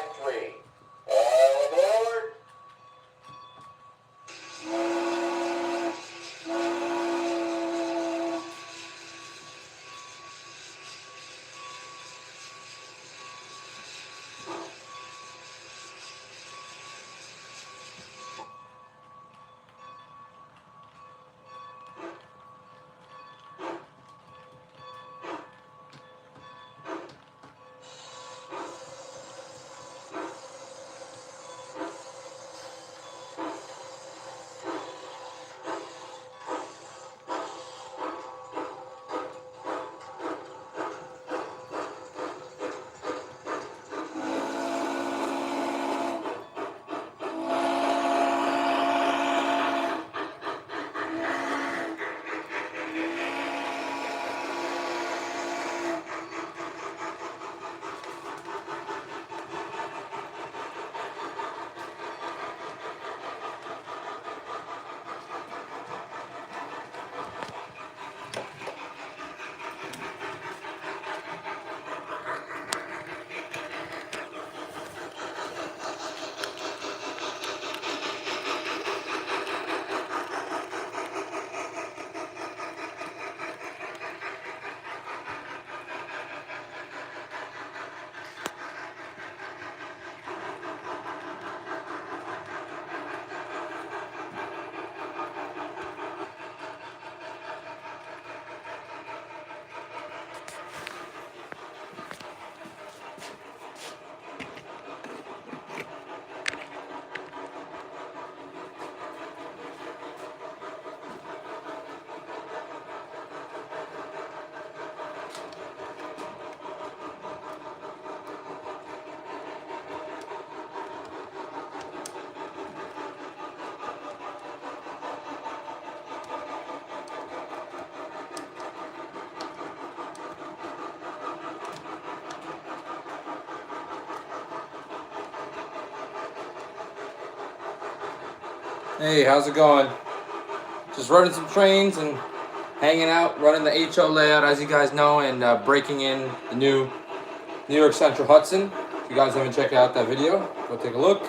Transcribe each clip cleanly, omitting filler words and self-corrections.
and 3. All aboard. Hey, how's it going? Just running some trains and hanging out, running the HO layout as you guys know, and breaking in the new New York Central Hudson. If you guys haven't checked out that video, go take a look.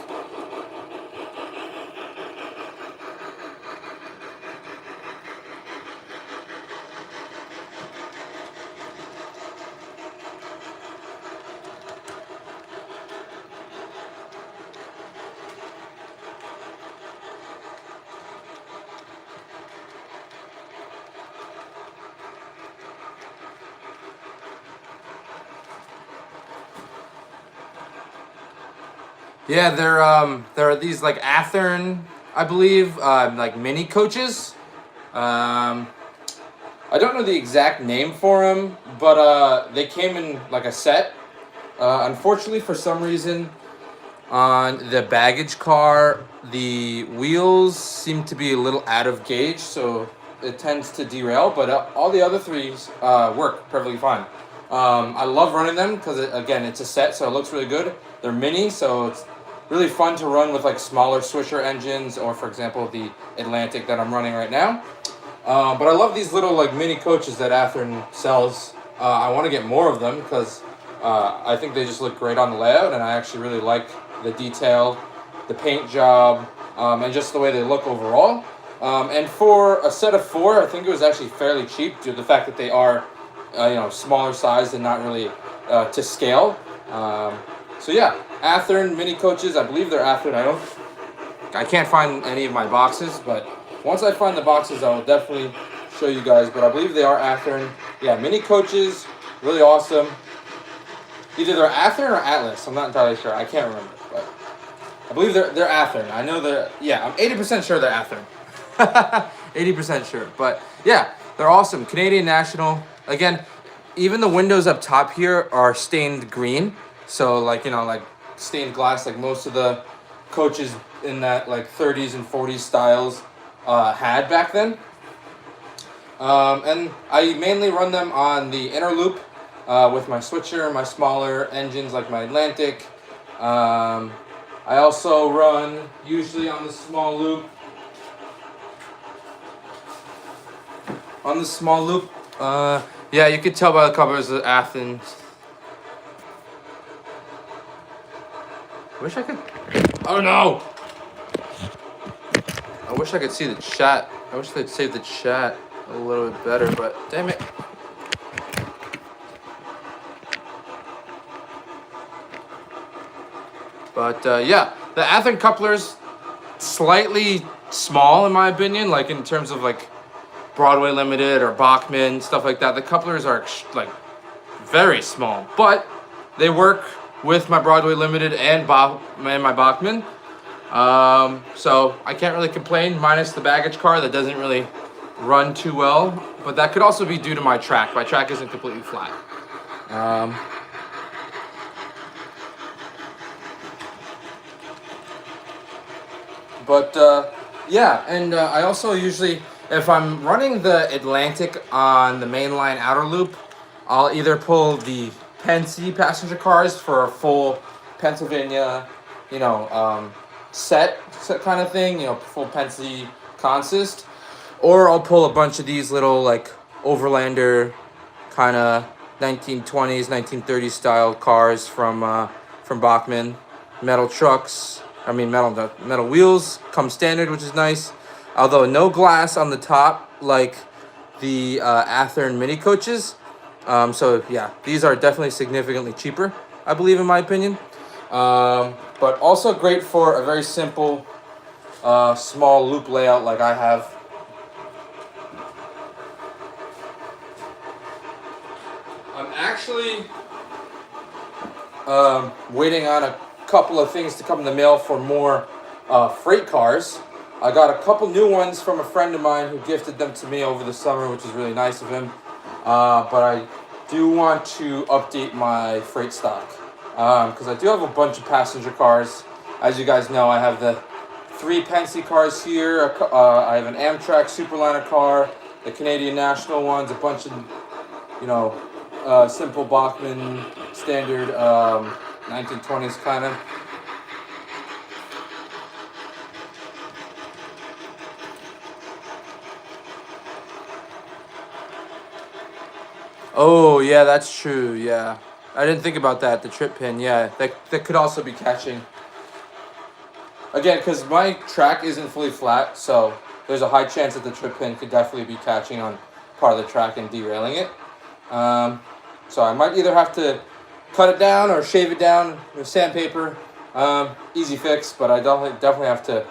Yeah, there are these like Athern, I believe, like mini coaches. Um, I don't know the exact name for them, but they came in like a set. Unfortunately, for some reason, on the baggage car, the wheels seem to be a little out of gauge, so it tends to derail. But all the other threes work perfectly fine. I love running them because again, it's a set, so it looks really good. They're mini, so it's really fun to run with like smaller Swisher engines, or for example, the Atlantic that I'm running right now. But I love these little like mini coaches that Athern sells. I want to get more of them because I think they just look great on the layout, and I actually really like the detail, the paint job, and just the way they look overall. And for a set of 4, I think it was actually fairly cheap due to the fact that they are, smaller size and not really to scale. So yeah, Athern mini coaches. I believe they're Athern. I can't find any of my boxes, but once I find the boxes, I will definitely show you guys. But I believe they are Athern. Yeah, mini coaches, really awesome. Either they're Athern or Atlas. I'm not entirely sure. I can't remember, but I believe they're Athern. I know I'm 80% sure they're Athern. 80% sure. But yeah, they're awesome. Canadian National. Again, even the windows up top here are stained green. So like stained glass, like most of the coaches in that like 30s and 40s styles had back then. And I mainly run them on the inner loop with my switcher, my smaller engines like my Atlantic. I also run usually on the small loop. Yeah, you could tell by the covers of Athens. Wish I could. Oh no! I wish I could see the chat. I wish they'd save the chat a little bit better, but damn it. But yeah, the Athearn couplers slightly small in my opinion, like in terms of like Broadway Limited or Bachman stuff like that. The couplers are like very small, but they work with my Broadway Limited and my Bachman. So I can't really complain, minus the baggage car that doesn't really run too well. But that could also be due to my track. My track isn't completely flat. Yeah, and I also usually, if I'm running the Atlantic on the mainline outer loop, I'll either pull the Pennsy passenger cars for a full Pennsylvania, set kind of thing, full Pennsy consist, or I'll pull a bunch of these little like overlander kind of 1920s, 1930s style cars from Bachman, metal trucks. Metal wheels come standard, which is nice. Although no glass on the top like the Athearn mini coaches. So yeah, these are definitely significantly cheaper, I believe, in my opinion. But also great for a very simple small loop layout like I have. I'm actually waiting on a couple of things to come in the mail for more freight cars. I got a couple new ones from a friend of mine who gifted them to me over the summer, which is really nice of him. But I do want to update my freight stock because I do have a bunch of passenger cars. As you guys know, I have the 3 Pennsy cars here. I have an Amtrak Superliner car, the Canadian National ones, a bunch of simple Bachman standard 1920s kind of. Oh yeah, that's true. Yeah, I didn't think about that. The trip pin. Yeah, that could also be catching. Again, because my track isn't fully flat, so there's a high chance that the trip pin could definitely be catching on part of the track and derailing it. So I might either have to cut it down or shave it down with sandpaper. Easy fix, but I definitely have to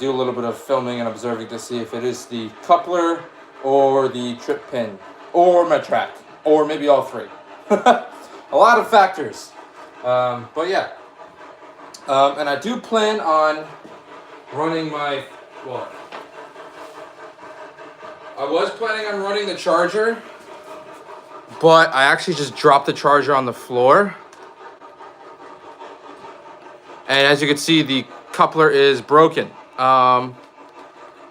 do a little bit of filming and observing to see if it is the coupler or the trip pin or my track or maybe all 3. A lot of factors. But yeah. And I do plan on running I was planning on running the charger, but I actually just dropped the charger on the floor. And as you can see, the coupler is broken. But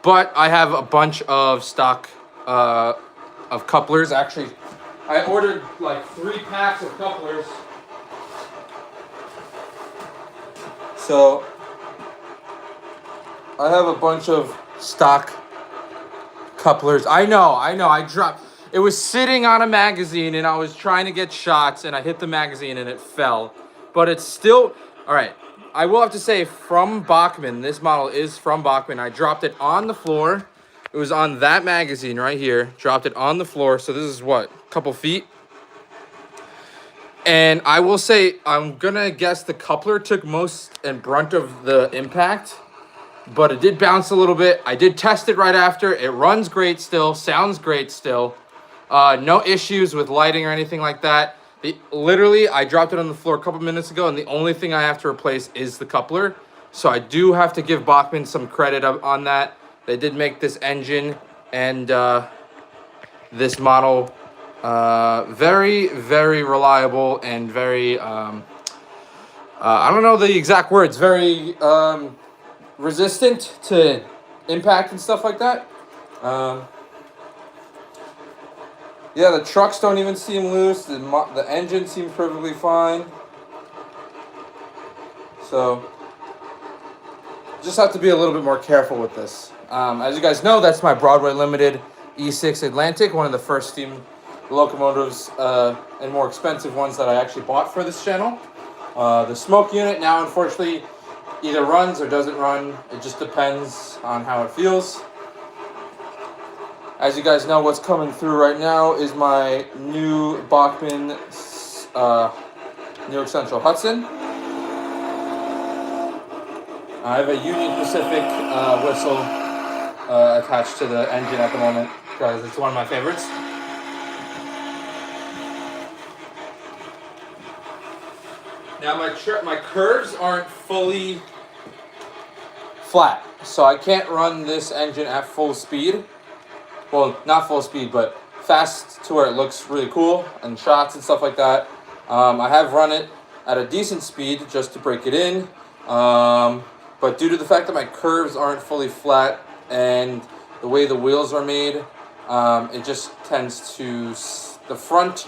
I have a bunch of stock of couplers. Actually, I ordered like 3 packs of couplers. So I have a bunch of stock couplers. I know. I dropped. It was sitting on a magazine, and I was trying to get shots, and I hit the magazine, and it fell. But it's still all right. I will have to say, from Bachman, this model is from Bachman. I dropped it on the floor. It was on that magazine right here. Dropped it on the floor. So this is what, a couple feet. And I will say, I'm gonna guess the coupler took most and brunt of the impact, but it did bounce a little bit. I did test it right after. It runs great still, sounds great still. No issues with lighting or anything like that. Literally, I dropped it on the floor a couple minutes ago, and the only thing I have to replace is the coupler. So I do have to give Bachman some credit on that. They did make this engine and this model very, very reliable and very, I don't know the exact words, very resistant to impact and stuff like that. Yeah, the trucks don't even seem loose. The engine seems perfectly fine. So, just have to be a little bit more careful with this. As you guys know, that's my Broadway Limited E6 Atlantic, one of the first steam locomotives and more expensive ones that I actually bought for this channel. The smoke unit now, unfortunately, either runs or doesn't run. It just depends on how it feels. As you guys know, what's coming through right now is my new Bachmann New York Central Hudson. I have a Union Pacific whistle attached to the engine at the moment because it's one of my favorites. Now my curves aren't fully flat, so I can't run this engine at full speed. Well, not full speed, but fast to where it looks really cool and shots and stuff like that. I have run it at a decent speed just to break it in, but due to the fact that my curves aren't fully flat and the way the wheels are made, it just tends to, the front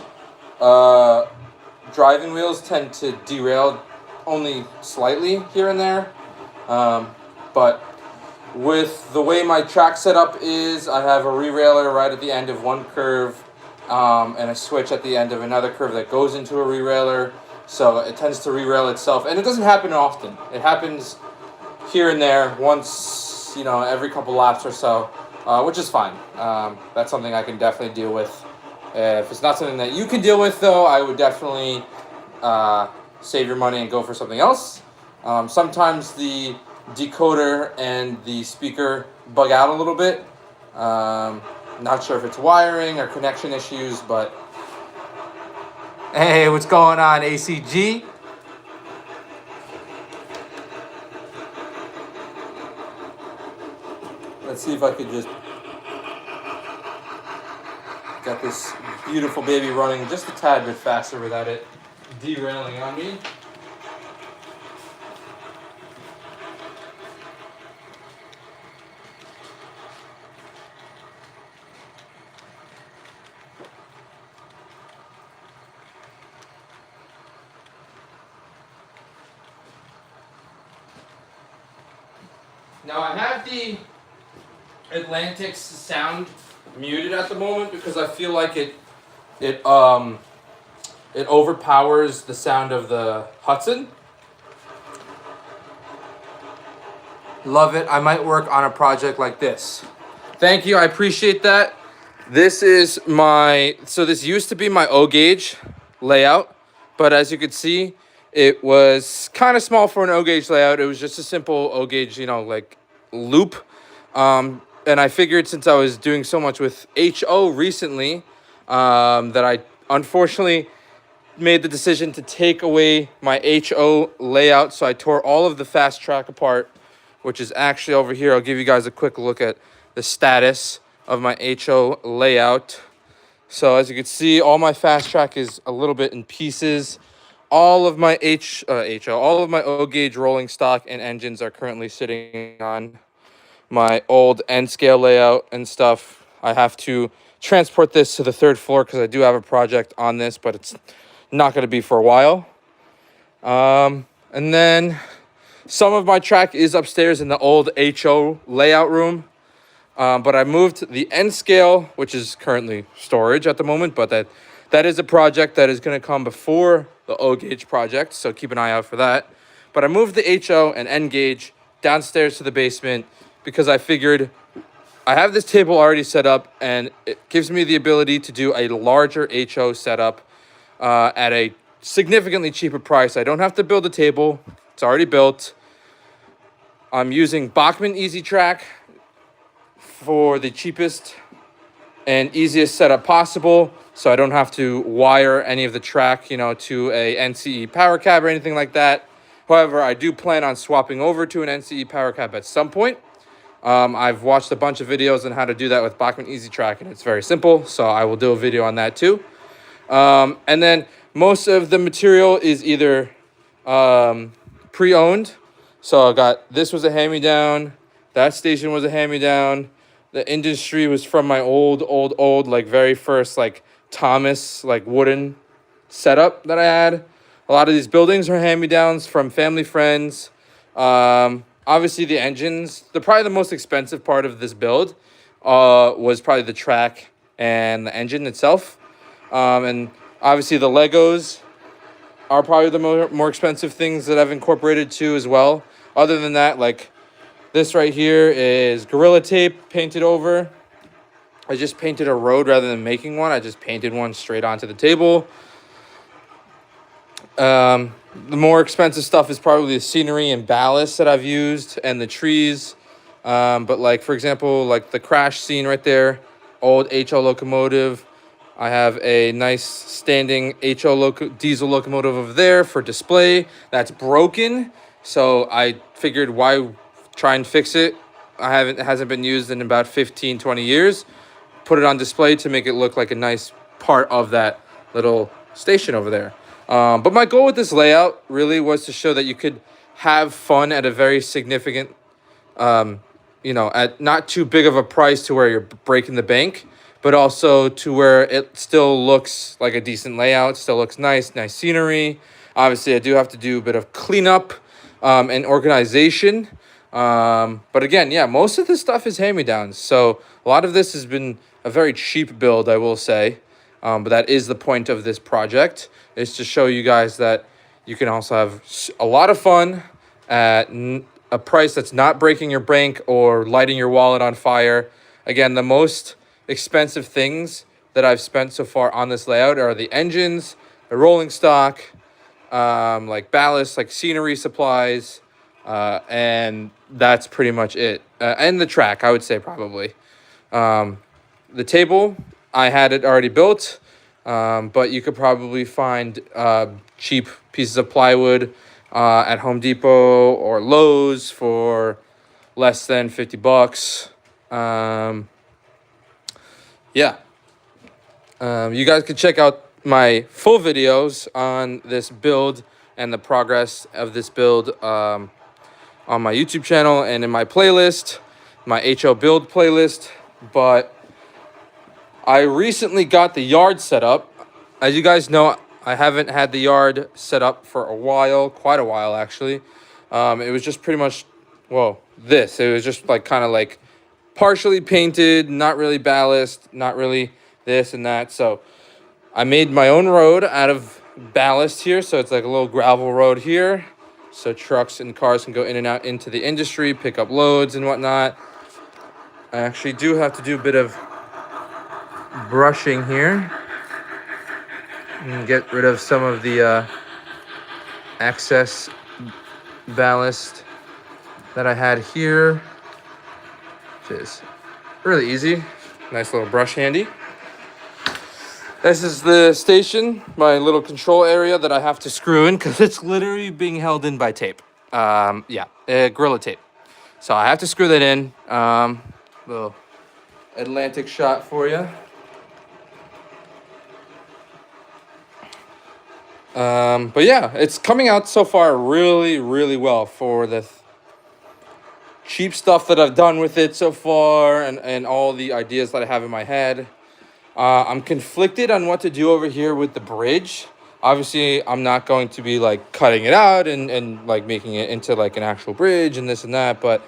driving wheels tend to derail only slightly here and there, but with the way my track setup is, I have a rerailer right at the end of one curve and a switch at the end of another curve that goes into a rerailer, so it tends to rerail itself, and it doesn't happen often. It happens here and there once, every couple laps or so, which is fine. That's something I can definitely deal with. If it's not something that you can deal with, though, I would definitely save your money and go for something else. Sometimes the decoder and the speaker bug out a little bit. Not sure if it's wiring or connection issues, but hey, what's going on, ACG? Let's see if I could just get this beautiful baby running just a tad bit faster without it derailing on me. Now I have the Atlantic's sound muted at the moment because I feel like it overpowers the sound of the Hudson. Love it. I might work on a project like this. Thank you. I appreciate that. This is this used to be my O gauge layout, but as you can see, it was kind of small for an O gauge layout. It was just a simple O gauge, like loop. And I figured since I was doing so much with HO recently, that I unfortunately made the decision to take away my HO layout. So I tore all of the fast track apart, which is actually over here. I'll give you guys a quick look at the status of my HO layout. So as you can see, all my fast track is a little bit in pieces. All of my all of my O gauge rolling stock and engines are currently sitting on my old N scale layout and stuff. I have to transport this to the third floor because I do have a project on this, but it's not going to be for a while. And then some of my track is upstairs in the old HO layout room. But I moved the N scale, which is currently storage at the moment, but that is a project that is going to come before the O gauge project, so keep an eye out for that. But I moved the HO and N gauge downstairs to the basement because I figured I have this table already set up, and it gives me the ability to do a larger HO setup at a significantly cheaper price. I don't have to build a table. It's already built. I'm using Bachmann Easy Track for the cheapest and easiest setup possible, so I don't have to wire any of the track, to a NCE power cab or anything like that. However, I do plan on swapping over to an NCE power cab at some point. I've watched a bunch of videos on how to do that with Bachmann Easy Track, and it's very simple, so I will do a video on that too. And then most of the material is either pre-owned. So this was a hand-me-down, that station was a hand-me-down. The industry was from my old, like very first, like Thomas, like wooden setup that I had. A lot of these buildings are hand-me-downs from family friends. Obviously the engines, probably the most expensive part of this build was probably the track and the engine itself. And obviously the Legos are probably the more expensive things that I've incorporated too as well. Other than that, like this right here is Gorilla Tape painted over. I just painted a road rather than making one. I just painted one straight onto the table. The more expensive stuff is probably the scenery and ballast that I've used and the trees. But like, for example, like the crash scene right there, old HO locomotive. I have a nice standing diesel locomotive over there for display. That's broken. So I figured why try and fix it. It hasn't been used in about 15, 20 years. Put it on display to make it look like a nice part of that little station over there. But my goal with this layout really was to show that you could have fun at a very significant, at not too big of a price to where you're breaking the bank, but also to where it still looks like a decent layout, still looks nice scenery. Obviously, I do have to do a bit of cleanup and organization. But again, yeah, most of this stuff is hand-me-downs. So a lot of this has been a very cheap build, I will say. But that is the point of this project, is to show you guys that you can also have a lot of fun at a price that's not breaking your bank or lighting your wallet on fire. Again, the most expensive things that I've spent so far on this layout are the engines, the rolling stock, like ballast, like scenery supplies, and that's pretty much it. And the track, I would say probably. The table, I had it already built, but you could probably find cheap pieces of plywood at Home Depot or Lowe's for less than $50. You guys can check out my full videos on this build and the progress of this build on my YouTube channel and in my playlist, my HO build playlist. But I recently got the yard set up. As you guys know, I haven't had the yard set up for a while, quite a while actually. It was just pretty much, it was just like kind of like partially painted, not really ballast, not really this and that. So I made my own road out of ballast here. So it's like a little gravel road here. So trucks and cars can go in and out into the industry, pick up loads and whatnot. I actually do have to do a bit of brushing here and get rid of some of the excess ballast that I had here, which is really easy. Nice little brush handy. This is the station, my little control area that I have to screw in because it's literally being held in by tape. Gorilla tape. So I have to screw that in. Little Atlantic shot for you. But yeah, it's coming out so far really, really well for the cheap stuff that I've done with it so far and all the ideas that I have in my head. I'm conflicted on what to do over here with the bridge. Obviously, I'm not going to be like cutting it out and like making it into like an actual bridge and this and that, but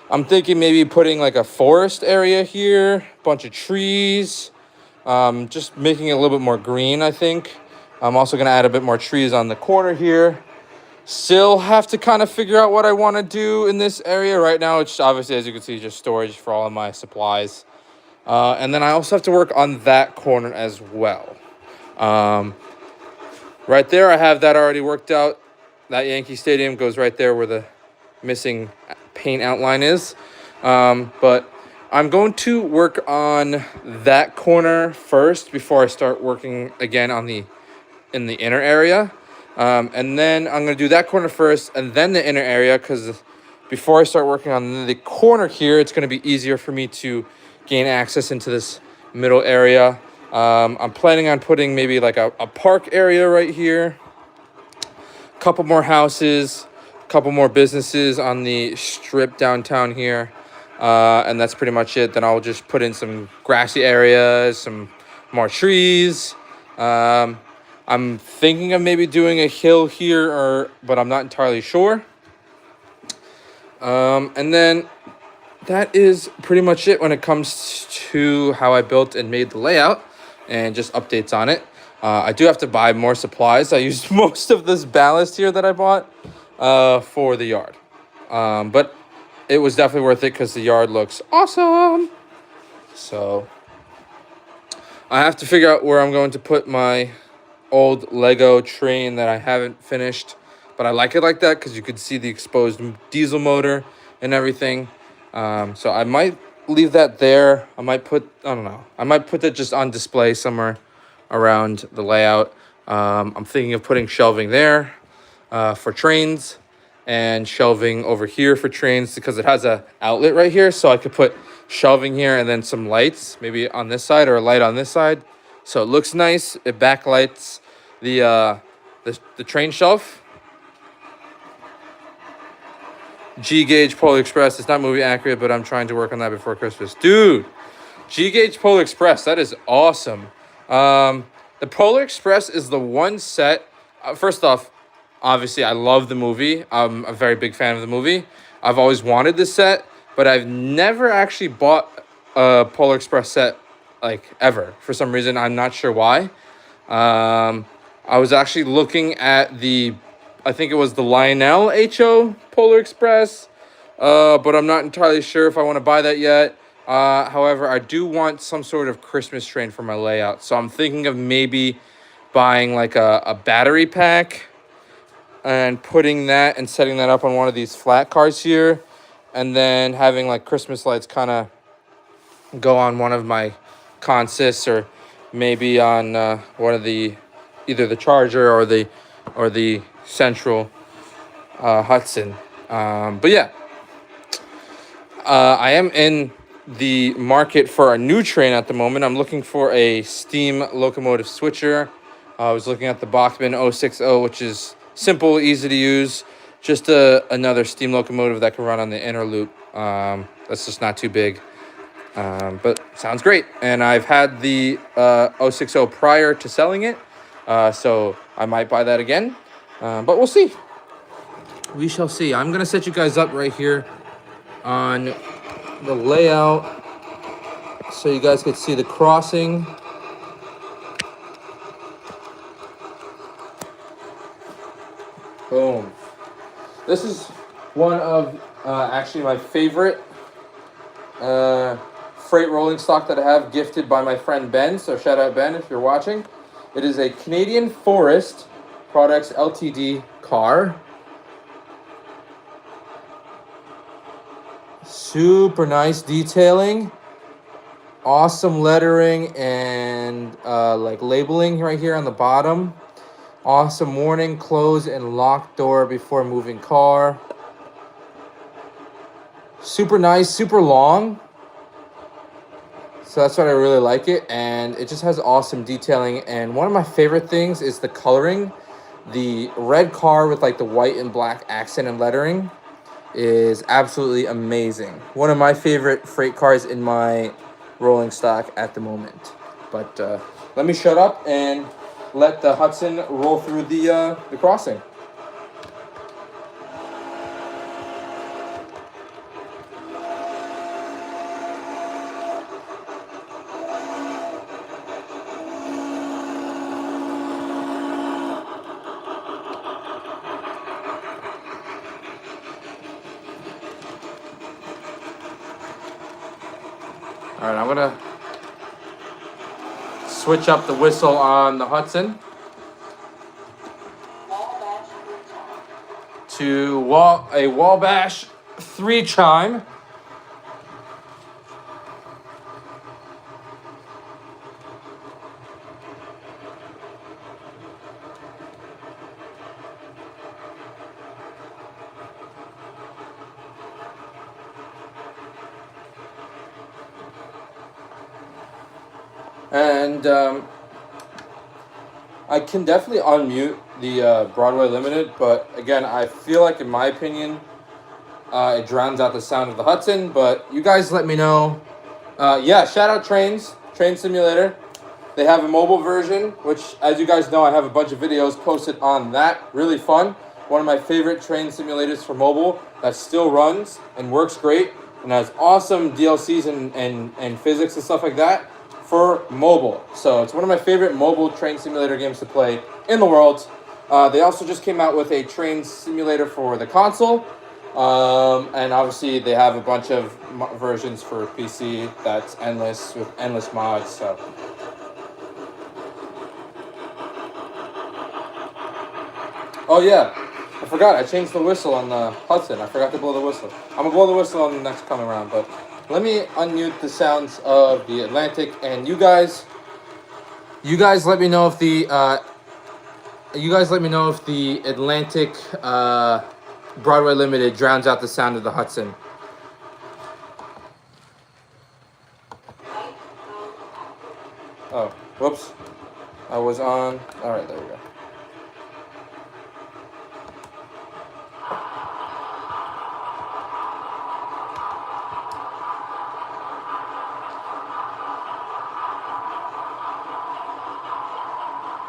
I'm thinking maybe putting like a forest area here, bunch of trees, just making it a little bit more green, I think. I'm also going to add a bit more trees on the corner here. Still have to kind of figure out what I want to do in this area. Right now, it's obviously, as you can see, just storage for all of my supplies. And then I also have to work on that corner as well. Right there, I have that already worked out. That Yankee Stadium goes right there where the missing paint outline is. But I'm going to work on that corner first before I start working again on in the inner area. And then I'm going to do that corner first and then the inner area, because before I start working on the corner here, it's going to be easier for me to gain access into this middle area. I'm planning on putting maybe like a park area right here, a couple more houses, a couple more businesses on the strip downtown here, and that's pretty much it. Then I'll just put in some grassy areas, some more trees. I'm thinking of maybe doing a hill here, but I'm not entirely sure. And then that is pretty much it when it comes to how I built and made the layout and just updates on it. I do have to buy more supplies. I used most of this ballast here that I bought for the yard. But it was definitely worth it because the yard looks awesome. So I have to figure out where I'm going to put my old Lego train that I haven't finished. But I like it like that because you could see the exposed diesel motor and everything. So I might leave that there. I don't know. I might put that just on display somewhere around the layout. I'm thinking of putting shelving there for trains and shelving over here for trains because it has a outlet right here. So I could put shelving here and then some lights maybe on this side or a light on this side. So it looks nice. It backlights the train shelf. G-Gauge Polar Express. It's not movie accurate, but I'm trying to work on that before Christmas. Dude, G-Gauge Polar Express. That is awesome. The Polar Express is the one set. First off, obviously, I love the movie. I'm a very big fan of the movie. I've always wanted this set, but I've never actually bought a Polar Express set, like, ever. For some reason, I'm not sure why. I was actually looking at I think it was the Lionel HO Polar Express, but I'm not entirely sure if I want to buy that yet. However, I do want some sort of Christmas train for my layout. So I'm thinking of maybe buying like a battery pack and putting that and setting that up on one of these flat cars here. And then having like Christmas lights kind of go on one of my consists or maybe on one of either the Charger or the Central Hudson. But yeah, I am in the market for a new train at the moment. I'm looking for a steam locomotive switcher. I was looking at the Bachmann 060, which is simple, easy to use. Just another steam locomotive that can run on the inner loop. That's just not too big. But sounds great. And I've had the 060 prior to selling it. So I might buy that again. But we'll see. We shall see. I'm going to set you guys up right here on the layout so you guys can see the crossing. Boom. This is one of actually my favorite freight rolling stock that I have, gifted by my friend Ben. So shout out Ben if you're watching. It is a Canadian Forest Products Ltd car. Super nice detailing. Awesome lettering and like labeling right here on the bottom. Awesome warning, close and lock door before moving car. Super nice, super long. So that's what I really like it. And it just has awesome detailing. And one of my favorite things is the coloring. The red car with like the white and black accent and lettering is absolutely amazing. One of my favorite freight cars in my rolling stock at the moment. But let me shut up and let the Hudson roll through the crossing. All right, I'm gonna switch up the whistle on the Hudson to a Wabash 3 chime. And I can definitely unmute the Broadway Limited, but again, I feel like, in my opinion, it drowns out the sound of the Hudson. But you guys let me know. Yeah, shout out Train Simulator. They have a mobile version, which, as you guys know, I have a bunch of videos posted on that. Really fun. One of my favorite train simulators for mobile that still runs and works great and has awesome DLCs and physics and stuff like that for mobile. So it's one of my favorite mobile train simulator games to play in the world. They also just came out with a train simulator for the console. And obviously they have a bunch of versions for PC that's endless with endless mods. So oh yeah, I forgot. I changed the whistle on the Hudson. I forgot to blow the whistle. I'm gonna blow the whistle on the next coming round, but let me unmute the sounds of the Atlantic, and you guys let me know if the Atlantic Broadway Limited drowns out the sound of the Hudson. Oh, whoops. I was on. All right, there we go.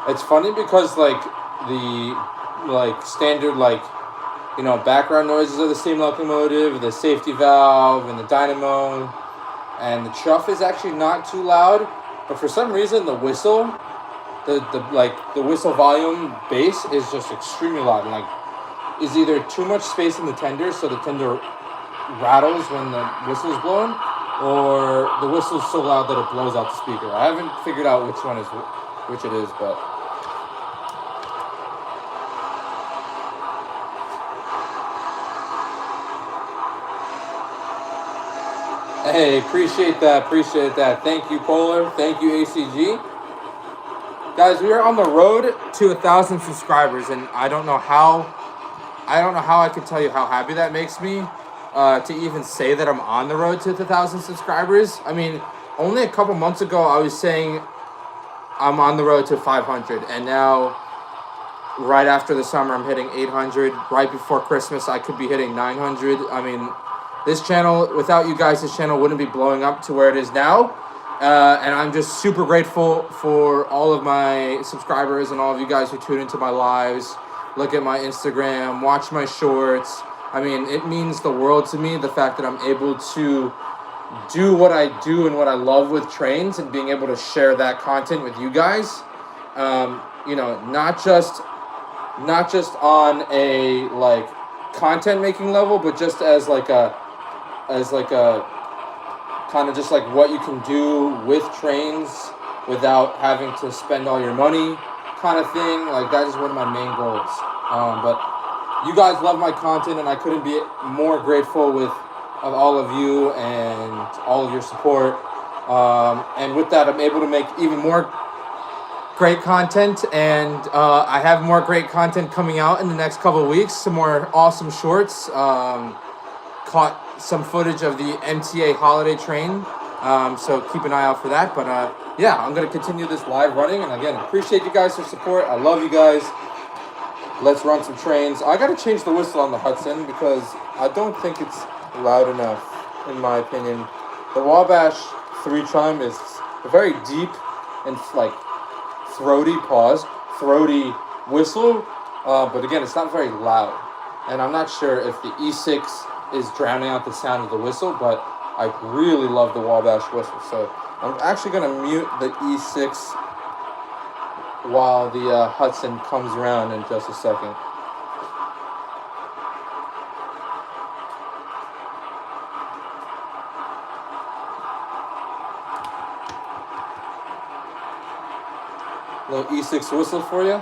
It's funny because like the standard background noises of the steam locomotive, the safety valve, and the dynamo, and the chuff is actually not too loud. But for some reason, the whistle, the whistle volume bass is just extremely loud, and is either too much space in the tender, so the tender rattles when the whistle is blowing, or the whistle is so loud that it blows out the speaker. I haven't figured out which it is, but. Hey, appreciate that. Thank you, Polar. Thank you, ACG. Guys, we are on the road to 1,000 subscribers, and I don't know how I can tell you how happy that makes me to even say that I'm on the road to 1,000 subscribers. I mean, only a couple months ago, I was saying I'm on the road to 500, and now, right after the summer, I'm hitting 800. Right before Christmas, I could be hitting 900. I mean, this channel, without you guys, this channel wouldn't be blowing up to where it is now. And I'm just super grateful for all of my subscribers and all of you guys who tune into my lives, look at my Instagram, watch my shorts. I mean, it means the world to me, the fact that I'm able to do what I do and what I love with trains and being able to share that content with you guys. Not just on a content making level, but just as a kind of just what you can do with trains without having to spend all your money kind of thing. That is one of my main goals. But you guys love my content, and I couldn't be more grateful of all of you and all of your support. And with that, I'm able to make even more great content, and I have more great content coming out in the next couple of weeks. Some more awesome shorts. Caught some footage of the MTA holiday train, so keep an eye out for that. But I'm going to continue this live running, and again, appreciate you guys for support. I love you guys. Let's run some trains. I got to change the whistle on the Hudson because I don't think it's loud enough, in my opinion. The Wabash 3 chime is a very deep and throaty whistle, but again, it's not very loud. And I'm not sure if the E6 is drowning out the sound of the whistle, but I really love the Wabash whistle. So I'm actually going to mute the E6 while the Hudson comes around in just a second. Little E6 whistle for you.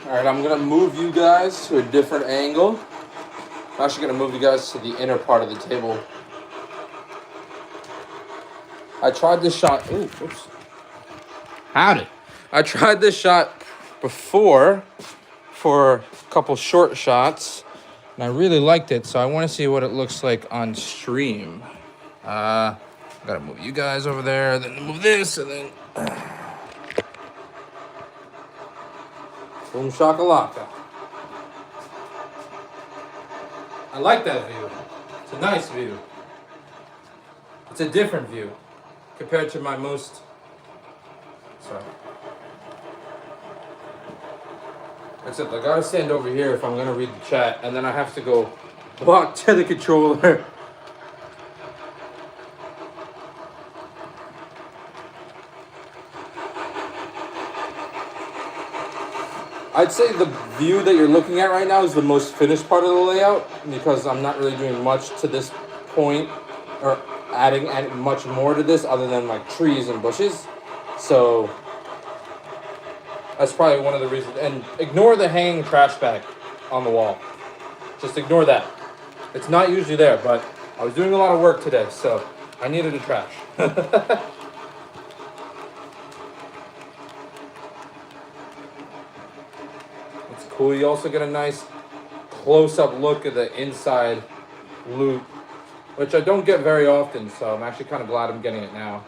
Alright, I'm going to move you guys to a different angle. I'm actually going to move you guys to the inner part of the table. I tried this shot. Ooh, oops. Howdy. I tried this shot before for a couple short shots, and I really liked it, so I want to see what it looks like on stream. Gotta move you guys over there, then move this, and then boom shakalaka. I like that view. It's a nice view. It's a different view compared to my most. Sorry. Except I gotta stand over here if I'm gonna read the chat, and then I have to go walk to the controller. I'd say the view that you're looking at right now is the most finished part of the layout, because I'm not really doing much to this point, or adding much more to this other than like trees and bushes. So that's probably one of the reasons. And ignore the hanging trash bag on the wall. Just ignore that. It's not usually there, but I was doing a lot of work today, so I needed a trash. It's cool. You also get a nice close-up look at the inside loop, which I don't get very often, so I'm actually kind of glad I'm getting it now.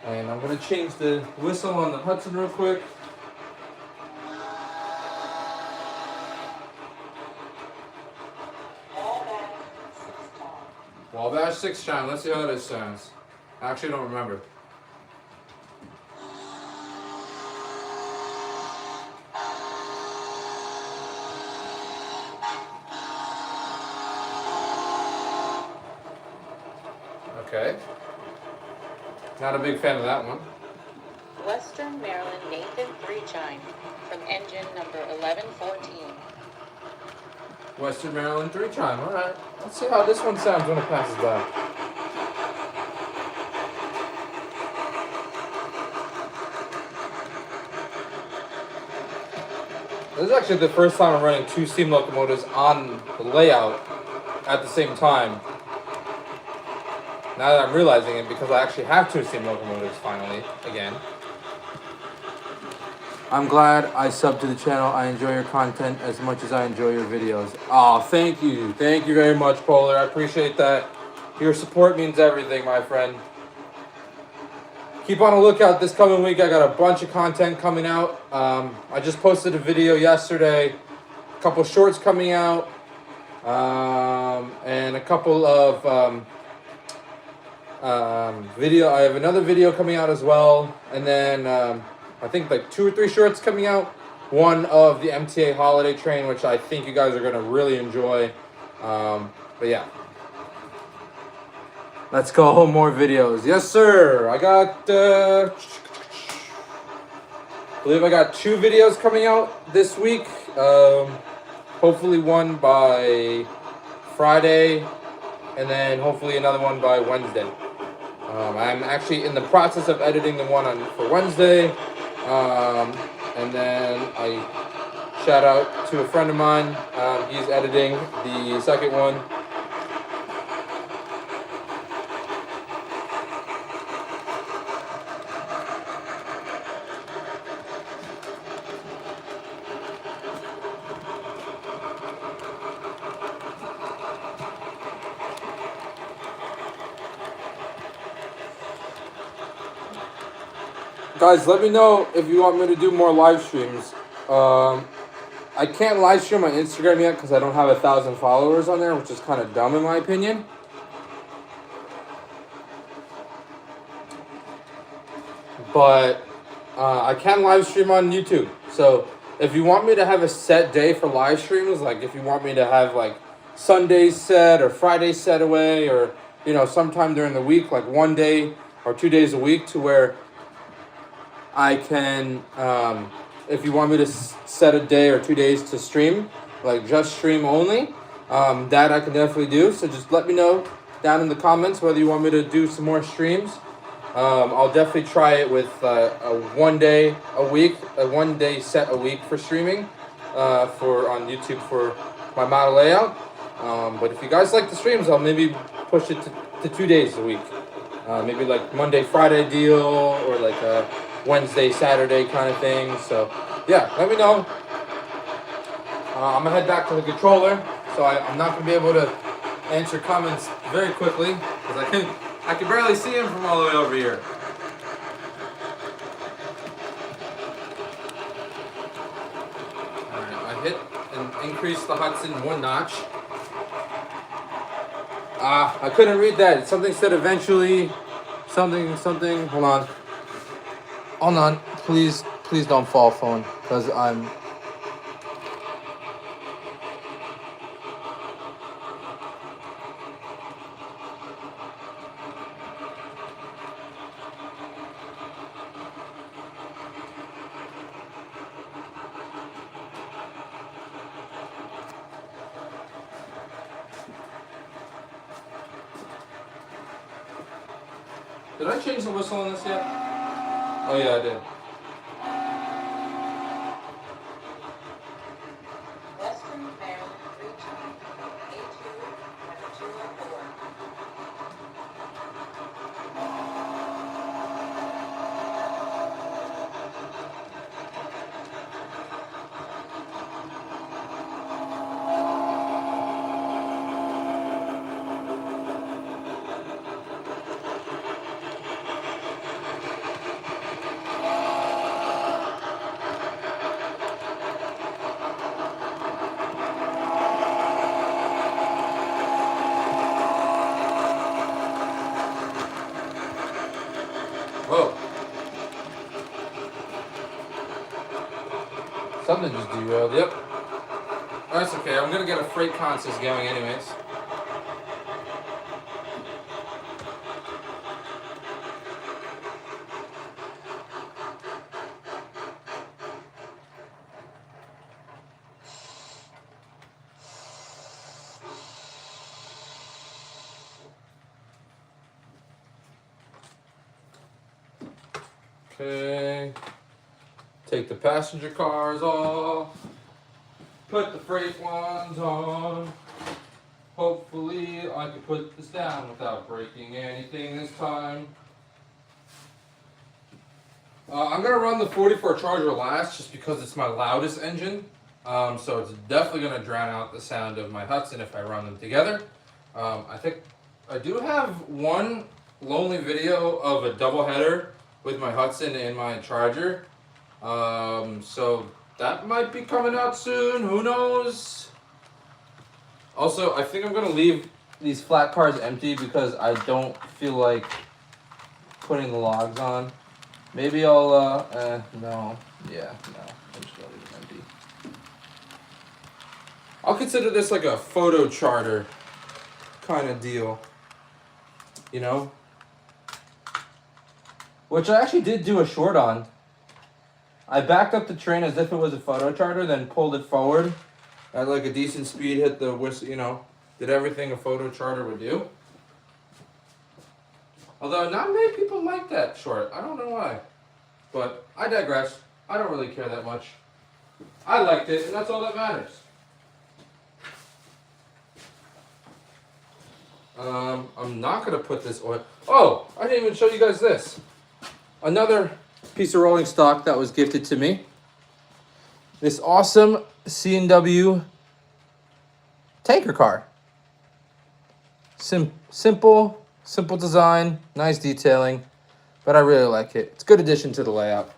And I'm going to change the whistle on the Hudson real quick. Wabash 6 chime. Let's see how this sounds. I actually don't remember. Okay. Not a big fan of that one. Western Maryland Nathan 3 chime from engine number 1114. Western Maryland 3 chime. All right. Let's see how this one sounds when it passes by. This is actually the first time I'm running 2 steam locomotives on the layout at the same time. Now that I'm realizing it, because I actually have 2 steam locomotives finally, again. I'm glad I subbed to the channel. I enjoy your content as much as I enjoy your videos. Oh, thank you. Thank you very much, Polar. I appreciate that. Your support means everything, my friend. Keep on the lookout this coming week. I got a bunch of content coming out. I just posted a video yesterday. A couple shorts coming out. And a couple of video. I have another video coming out as well. And then I think like 2 or 3 shorts coming out. One of the MTA holiday train, which I think you guys are going to really enjoy. But yeah. Let's go, more videos. Yes, sir. I got, I believe I got 2 videos coming out this week. Hopefully one by Friday, and then hopefully another one by Wednesday. I'm actually in the process of editing the one for Wednesday. And then I shout out to a friend of mine. He's editing the second one. Guys, let me know if you want me to do more live streams. I can't live stream on Instagram yet because I don't have 1,000 followers on there, which is kind of dumb in my opinion. But I can live stream on YouTube. So if you want me to have a set day for live streams, like if you want me to have like Sundays set or Fridays set away, or you know, sometime during the week, like 1 day or 2 days a week, to where I can, if you want me to set a day or 2 days to stream, like just stream only, that I can definitely do. So just let me know down in the comments whether you want me to do some more streams. I'll definitely try it with a 1 day a week, a 1 day set a week for streaming for on YouTube for my model layout. But if you guys like the streams, I'll maybe push it to 2 days a week. maybe like Monday, Friday deal, or like a Wednesday, Saturday kind of thing. So yeah, let me know. I'm gonna head back to the controller, so I'm not gonna be able to answer comments very quickly because I can barely see him from all the way over here. All right, I hit and increased the Hudson 1 notch. I couldn't read that. Something said eventually, something. Hold on, please don't fall, phone, because I'm. Did I change the whistle on this yet? Oh yeah, I did. Western Maryland 3 A2 204. Whoa. Something just derailed. Yep. That's okay. I'm gonna get a freight consist going anyways. Okay. Take the passenger cars off. Put the freight ones on. Hopefully I can put this down without breaking anything this time. I'm gonna run the 44 Charger last just because it's my loudest engine. So it's definitely gonna drown out the sound of my Hudson if I run them together. I think I do have one lonely video of a double header with my Hudson and my Charger. So that might be coming out soon. Who knows? Also, I think I'm gonna leave these flat cars empty because I don't feel like putting the logs on. Maybe I'll, no. Yeah, no. I'm just gonna leave them empty. I'll consider this like a photo charter kind of deal. You know? Which I actually did do a short on. I backed up the train as if it was a photo charter, then pulled it forward at like a decent speed, hit the whistle, you know, did everything a photo charter would do. Although not many people like that short. I don't know why. But I digress. I don't really care that much. I liked it, and that's all that matters. I'm not going to put this oil. Oh, I didn't even show you guys this. Another piece of rolling stock that was gifted to me. This awesome C&W tanker car. Simple design, nice detailing, but I really like it. It's a good addition to the layout.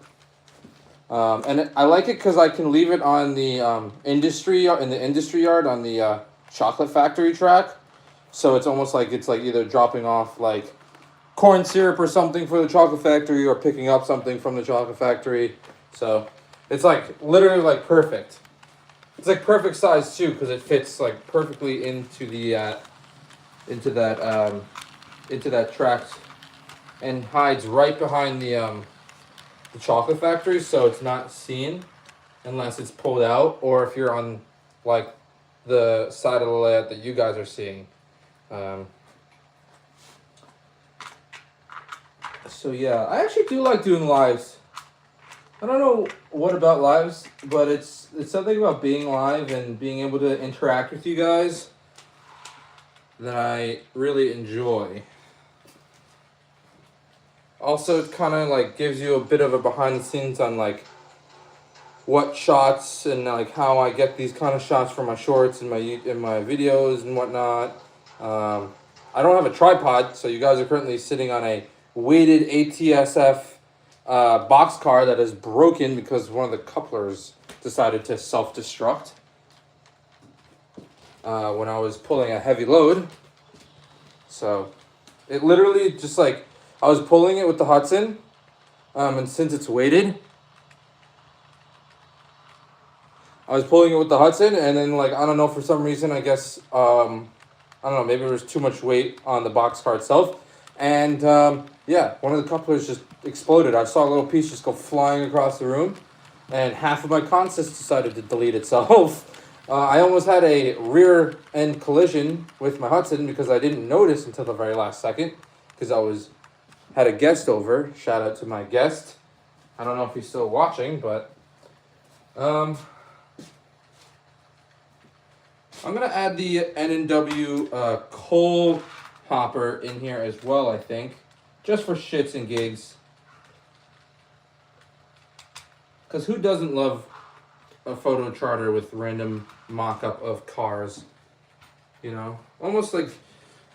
And I like it because I can leave it on the industry yard on the chocolate factory track. So it's almost like it's like either dropping off like corn syrup or something for the chocolate factory or picking up something from the chocolate factory. So it's like literally like perfect. It's like perfect size too because it fits like perfectly into the into that track and hides right behind the chocolate factory, so it's not seen unless it's pulled out or if you're on like the side of the layout that you guys are seeing. So yeah, I actually do like doing lives. I don't know what about lives, but it's something about being live and being able to interact with you guys that I really enjoy. Also, it kind of like gives you a bit of a behind the scenes on like what shots and like how I get these kind of shots for my shorts and my videos and whatnot. I don't have a tripod, so you guys are currently sitting on a weighted ATSF box car that is broken because one of the couplers decided to self-destruct when I was pulling a heavy load. So it literally just like I was pulling it with the Hudson, and since it's weighted, I was pulling it with the Hudson, and then like I don't know, for some reason, I guess I don't know, maybe there was too much weight on the boxcar itself, and yeah, one of the couplers just exploded. I saw a little piece just go flying across the room, and half of my consist decided to delete itself. I almost had a rear end collision with my Hudson because I didn't notice until the very last second because had a guest over. Shout out to my guest. I don't know if he's still watching, but I'm gonna add the N&W coal hopper in here as well, I think, just for shits and gigs. Cause who doesn't love a photo charter with random mock-up of cars? You know, almost like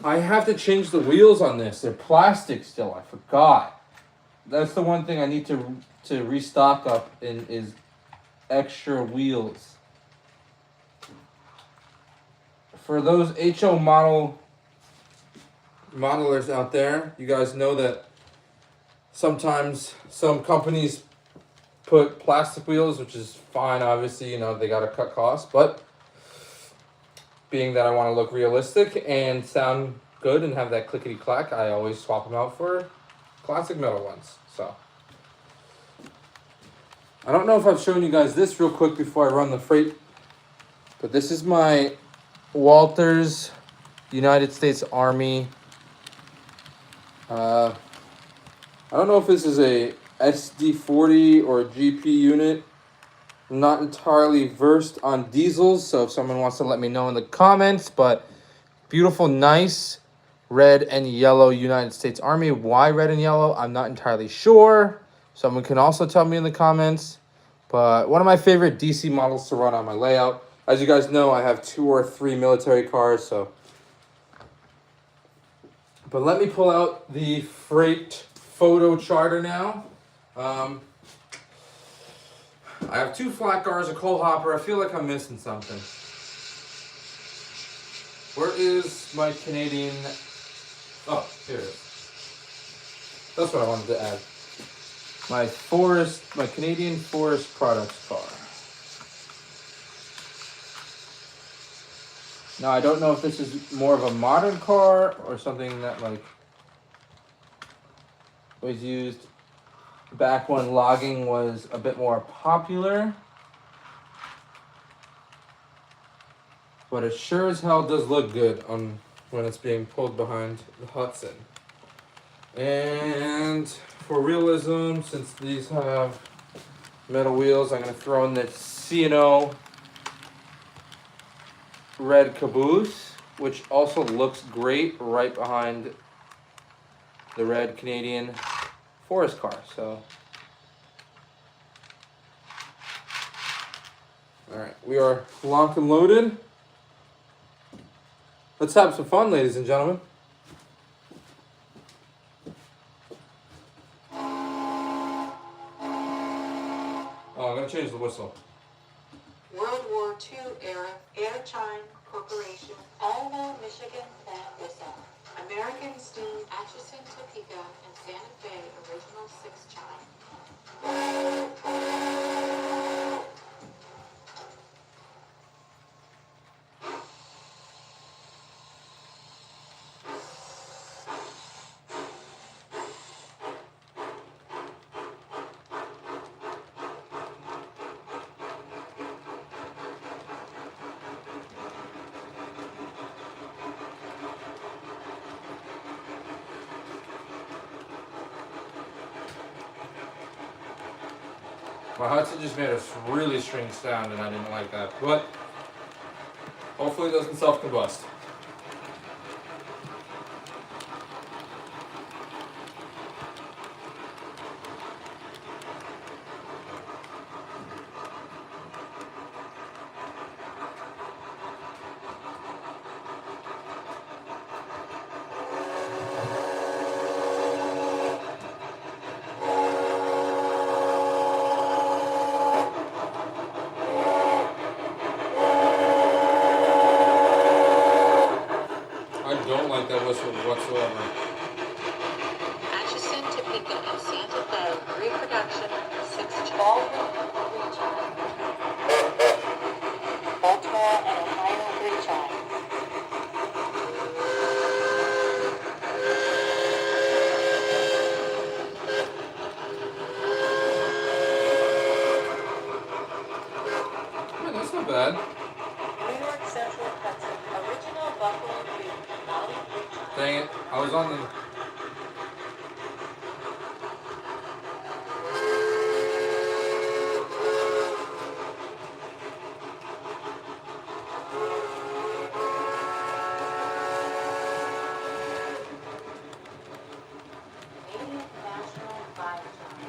I have to change the wheels on this. They're plastic still. I forgot. That's the one thing I need to restock up in is extra wheels. For those HO modelers out there, you guys know that sometimes some companies put plastic wheels, which is fine, obviously, you know, they gotta cut costs, but being that I want to look realistic and sound good and have that clickety clack, I always swap them out for classic metal ones. So I don't know if I've shown you guys this real quick before I run the freight, but this is my Walters United States Army. I don't know if this is a SD40 or a GP unit. I'm not entirely versed on diesels, so if someone wants to let me know in the comments, but beautiful, nice red and yellow United States Army. Why red and yellow? I'm not entirely sure. Someone can also tell me in the comments. But one of my favorite DC models to run on my layout. As you guys know, I have 2 or 3 military cars, so. But let me pull out the freight photo charter now. I have 2 flat cars, a coal hopper. I feel like I'm missing something. Where is my Canadian? Oh, here it is. That's what I wanted to add. My Canadian Forest Products car. Now I don't know if this is more of a modern car or something that like was used back when logging was a bit more popular. But it sure as hell does look good on when it's being pulled behind the Hudson. And for realism, since these have metal wheels, I'm going to throw in the C&O red caboose, which also looks great right behind the red Canadian Forest car. So, all right, we are locked and loaded. Let's have some fun, ladies and gentlemen. Oh, I'm gonna change the whistle. World War II era Airtime Corporation, Alamo, Michigan plant whistle. American steam Atchison, Topeka, and Santa Fe original 6 chime. My Hudson just made a really strange sound and I didn't like that, but hopefully it doesn't self-combust. don't like that whistle whatsoever. Atchison, Topeka, and Santa Fe, reproduction, 6 Baldwin, retrial. Baltimore and Ohio, retrial. Yeah, that's not bad. New York Central Hudson, original Buffalo Creek, Molly, retrial. Dang it. I was on the... Canadian National Fire Time.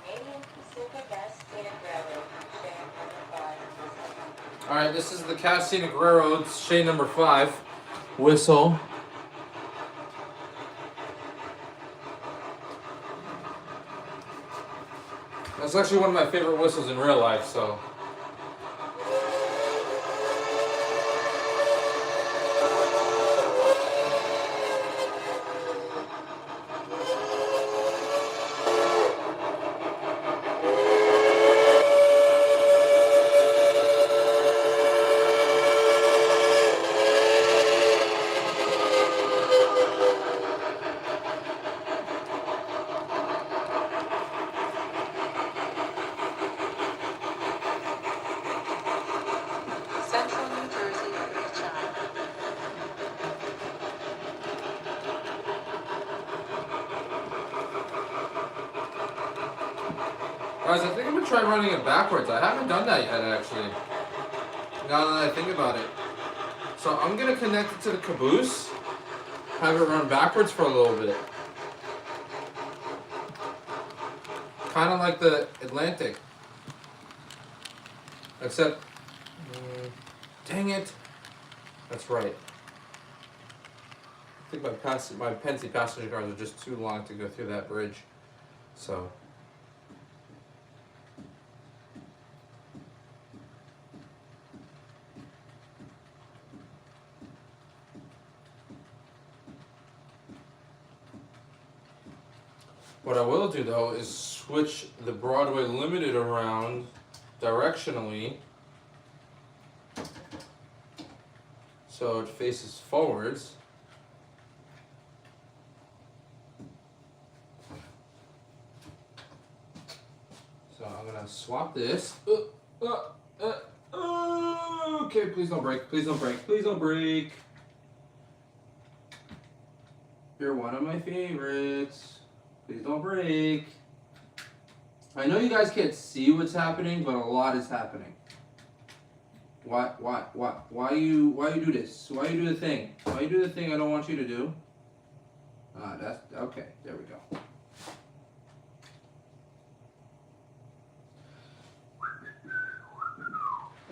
Canadian Pacific Gas Scenic Railroad, share number 5. Alright, this is the Cass Scenic Railroad's shade number 5 whistle. That's actually one of my favorite whistles in real life, so... Central New Jersey, retrial. Guys, I think I'm gonna try running it backwards. I haven't done that yet, actually. Now that I think about it. So I'm gonna connect it to the caboose, have it run backwards for a little bit. Kind of like the Atlantic. Except, dang it. That's right. I think my Pensy passenger cars are just too long to go through that bridge. So. What I will do though is switch the Broadway Limited around directionally so it faces forwards. So I'm gonna swap this. Okay, please don't break, please don't break, please don't break. You're one of my favorites. Please don't break. I know you guys can't see what's happening, but a lot is happening. Why you do this? Why you do the thing? Why you do the thing I don't want you to do? That's okay. There we go.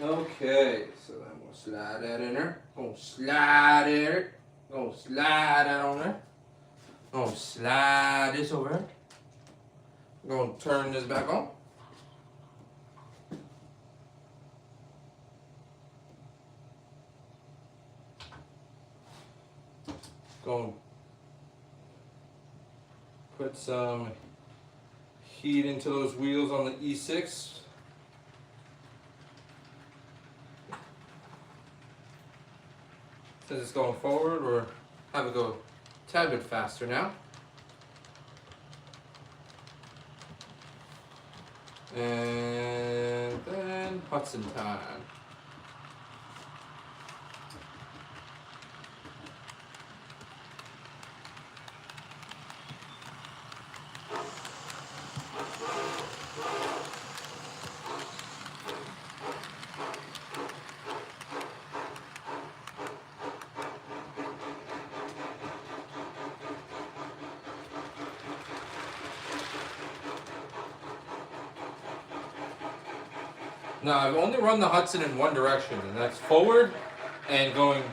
Okay, so I'm gonna slide that in there. Gonna slide it. Gonna slide that on there. Gonna slide this over here. Gonna turn this back on. Gonna put some heat into those wheels on the E6. Since it's going forward, or have it go a tad bit faster now. And then Hudson time. Now I've only run the Hudson in one direction, and that's forward and going.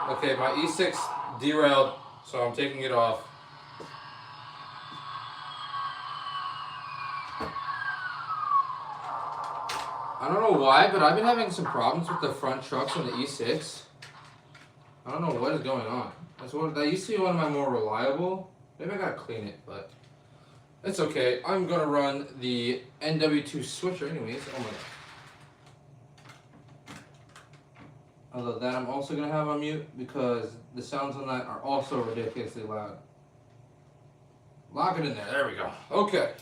Okay, my E6 derailed, so I'm taking it off. I don't know why, but I've been having some problems with the front trucks on the E6. I don't know what is going on. That used to be one of my more reliable. Maybe I gotta clean it, but it's okay. I'm gonna run the NW2 switcher anyways. Oh my god. Although that I'm also gonna have on mute because the sounds on that are also ridiculously loud. Lock it in there. There we go. Okay.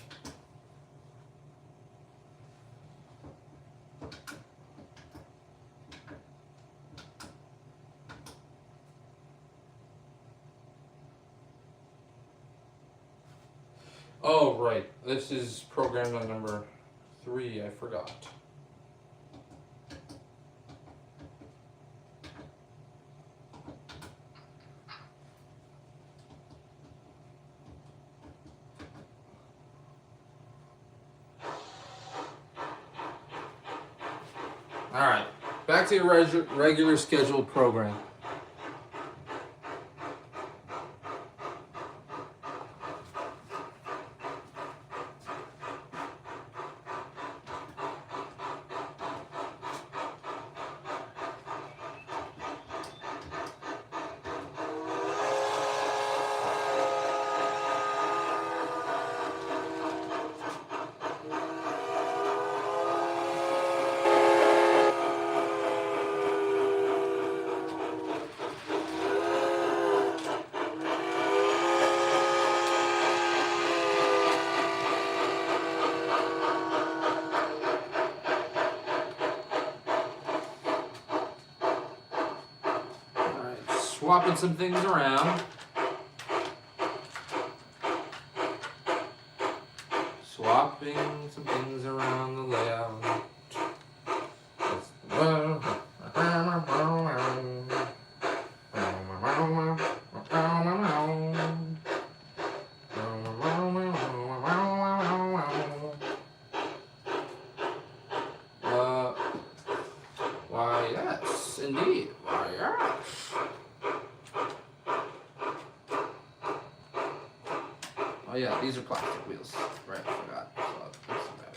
Oh, right. This is program on number 3. I forgot. Alright. Back to your regular scheduled program. Swapping some things around. Swapping some things around the layout. Why yes, indeed. Why yes. Oh yeah, these are plastic wheels. Right, I forgot. So that's bad.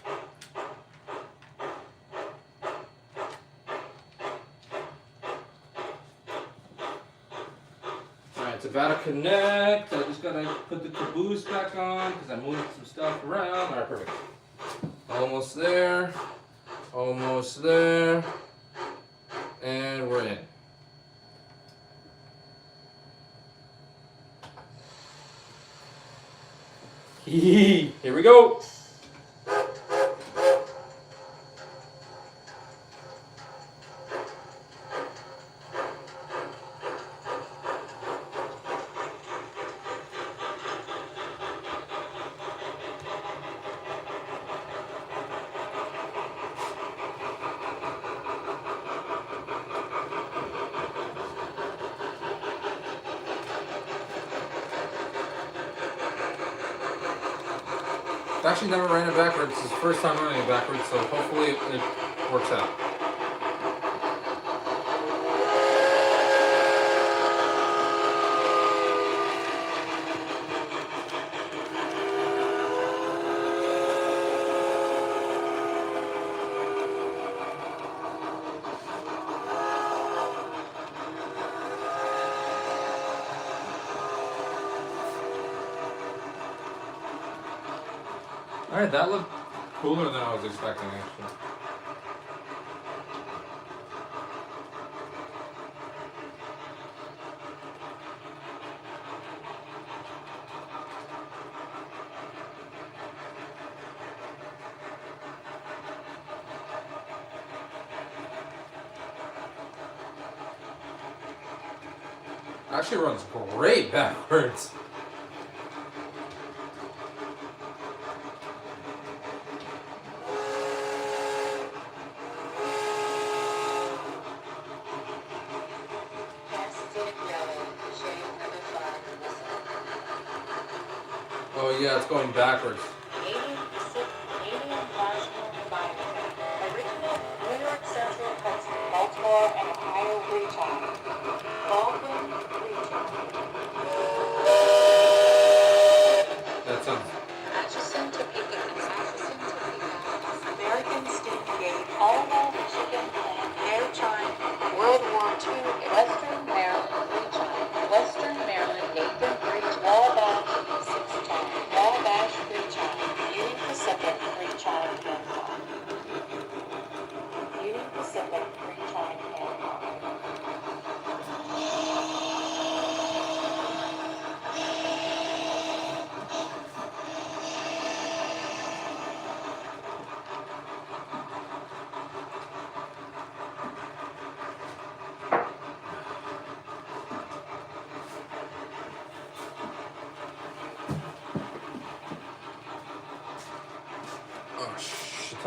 Alright, it's about to connect. I just gotta put the caboose back on because I moved some stuff around. Alright, perfect. Almost there. Almost there. And we're in. Here we go. I actually never ran it backwards. It's the first time running it backwards, so hopefully it works out. Alright, that looked cooler than I was expecting, actually. Actually runs great backwards. Oh yeah, it's going backwards. Canadian National Environment. Original New York Central, Baltimore, and Ohio Region.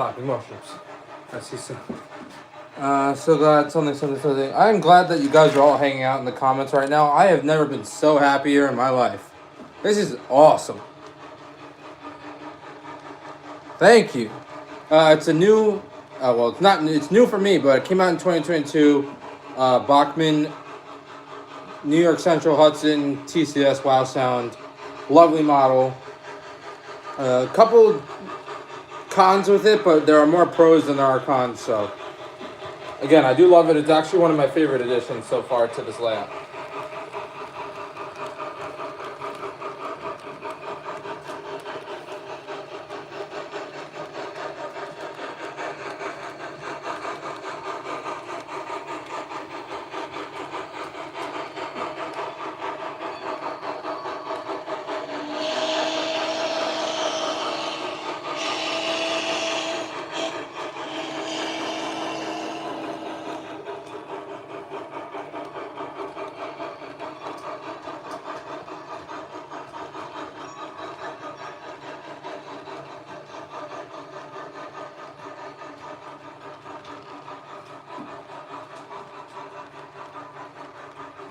talking mushrooms. I see some. So glad something. I am glad that you guys are all hanging out in the comments right now. I have never been so happier in my life. This is awesome. Thank you. It's a new. Well, it's not. It's new for me, but it came out in 2022. Bachman, New York Central Hudson TCS Wow Sound, lovely model. A couple cons with it, but there are more pros than there are cons. So, again, I do love it. It's actually one of my favorite additions so far to this layout.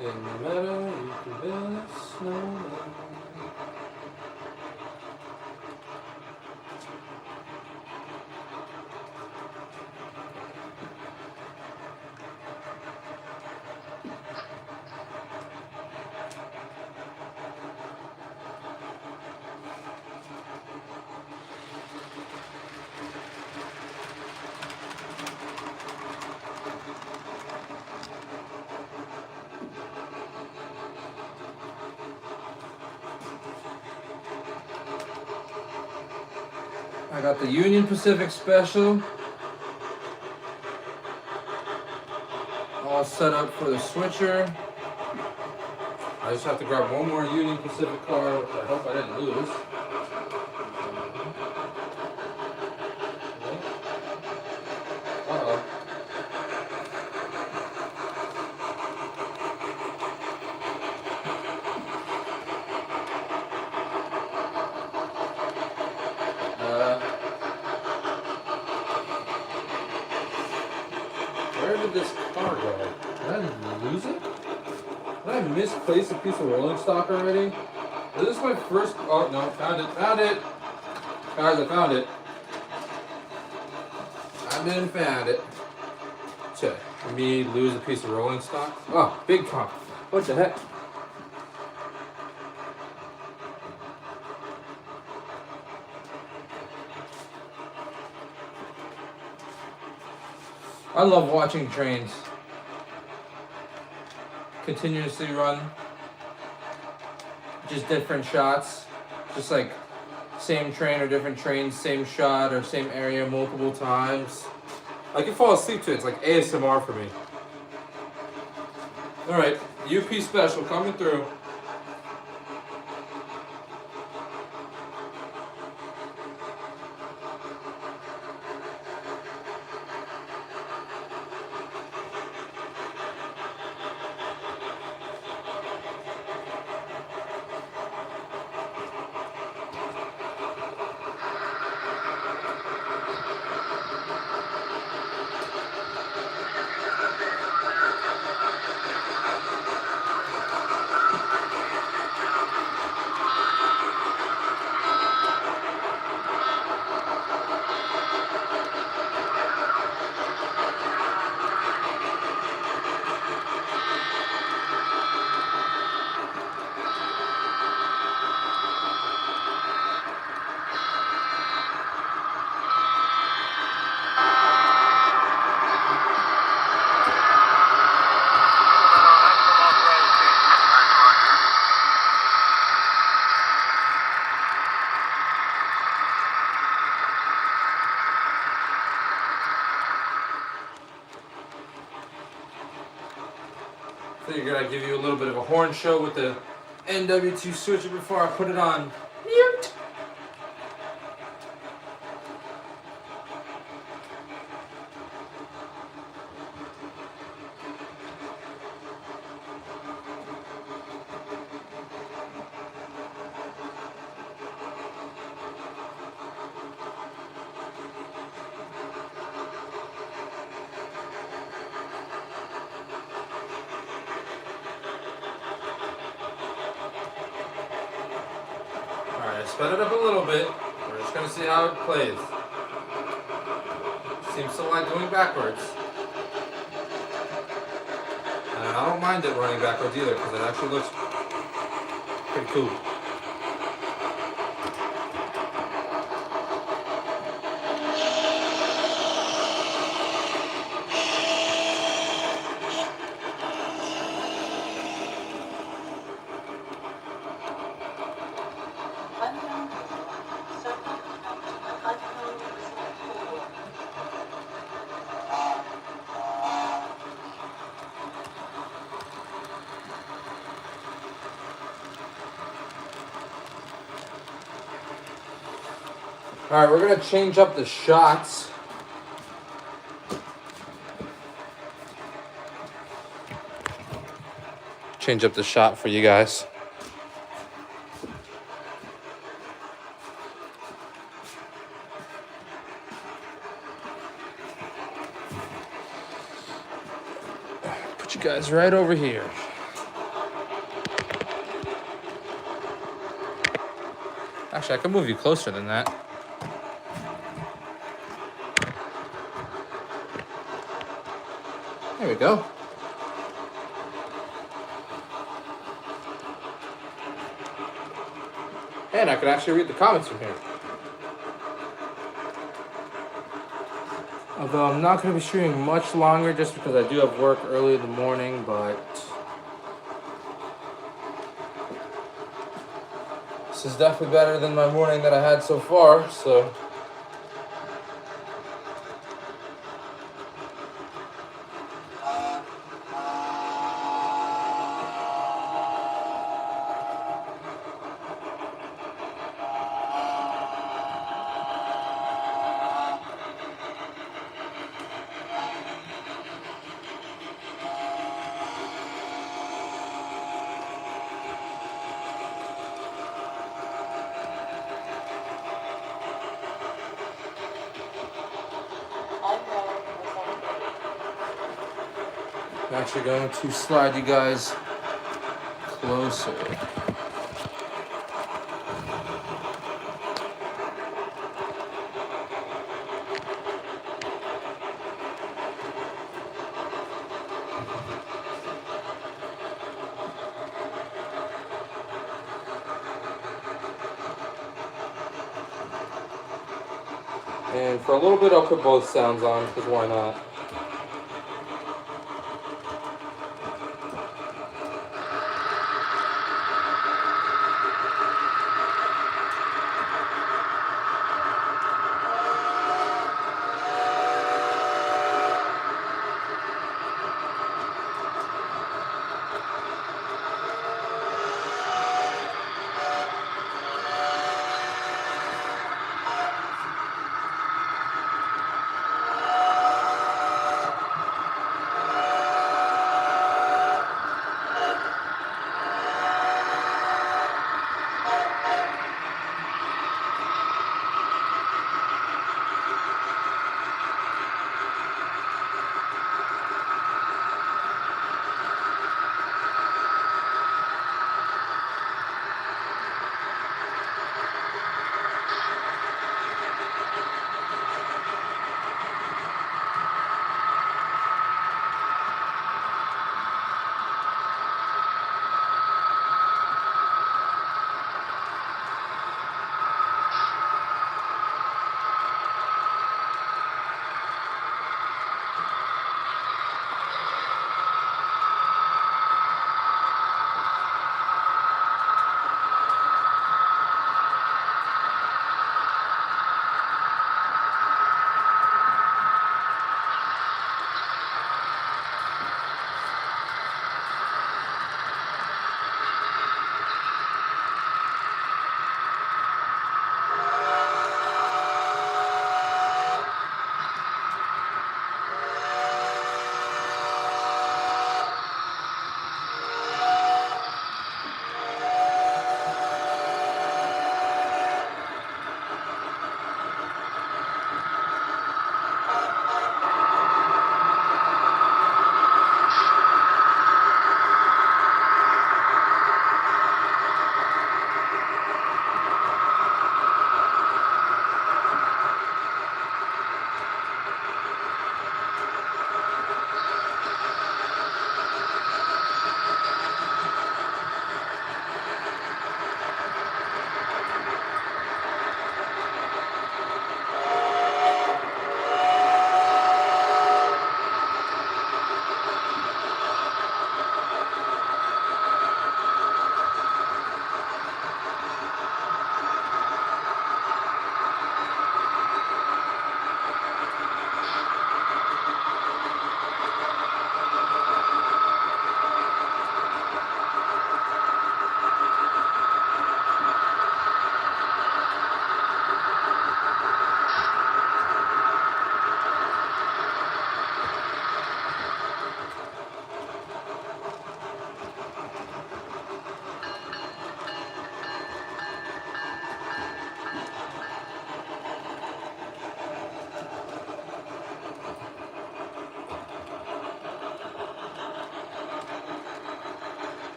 In the meadow, you can build a snowman. I got the Union Pacific Special all set up for the switcher. I just have to grab one more Union Pacific card, which I hope I didn't lose. Uh-oh. Where did this car go? Did I lose it? Did I misplace a piece of rolling stock already? Is this my first? Oh no, found it, Guys, I found it. I didn't found it. Check. Me lose a piece of rolling stock? Oh, big car. What the heck? I love watching trains continuously run. Just different shots. Just like same train or different trains, same shot or same area multiple times. I can fall asleep to it. It's like ASMR for me. Alright, UP special coming through. Figured I'd give you a little bit of a horn show with the NW2 switcher before I put it on mute. sped it up a little bit. We're just gonna see how it plays. Seems to like going backwards. And I don't mind it running backwards either because it actually looks pretty cool. Alright, we're gonna change up the shots. Change up the shot for you guys. Put you guys right over here. Actually, I can move you closer than that. There we go. And I can actually read the comments from here. Although I'm not going to be streaming much longer just because I do have work early in the morning, but this is definitely better than my morning that I had so far, so. I'm actually going to slide you guys closer. And for a little bit, I'll put both sounds on, because why not?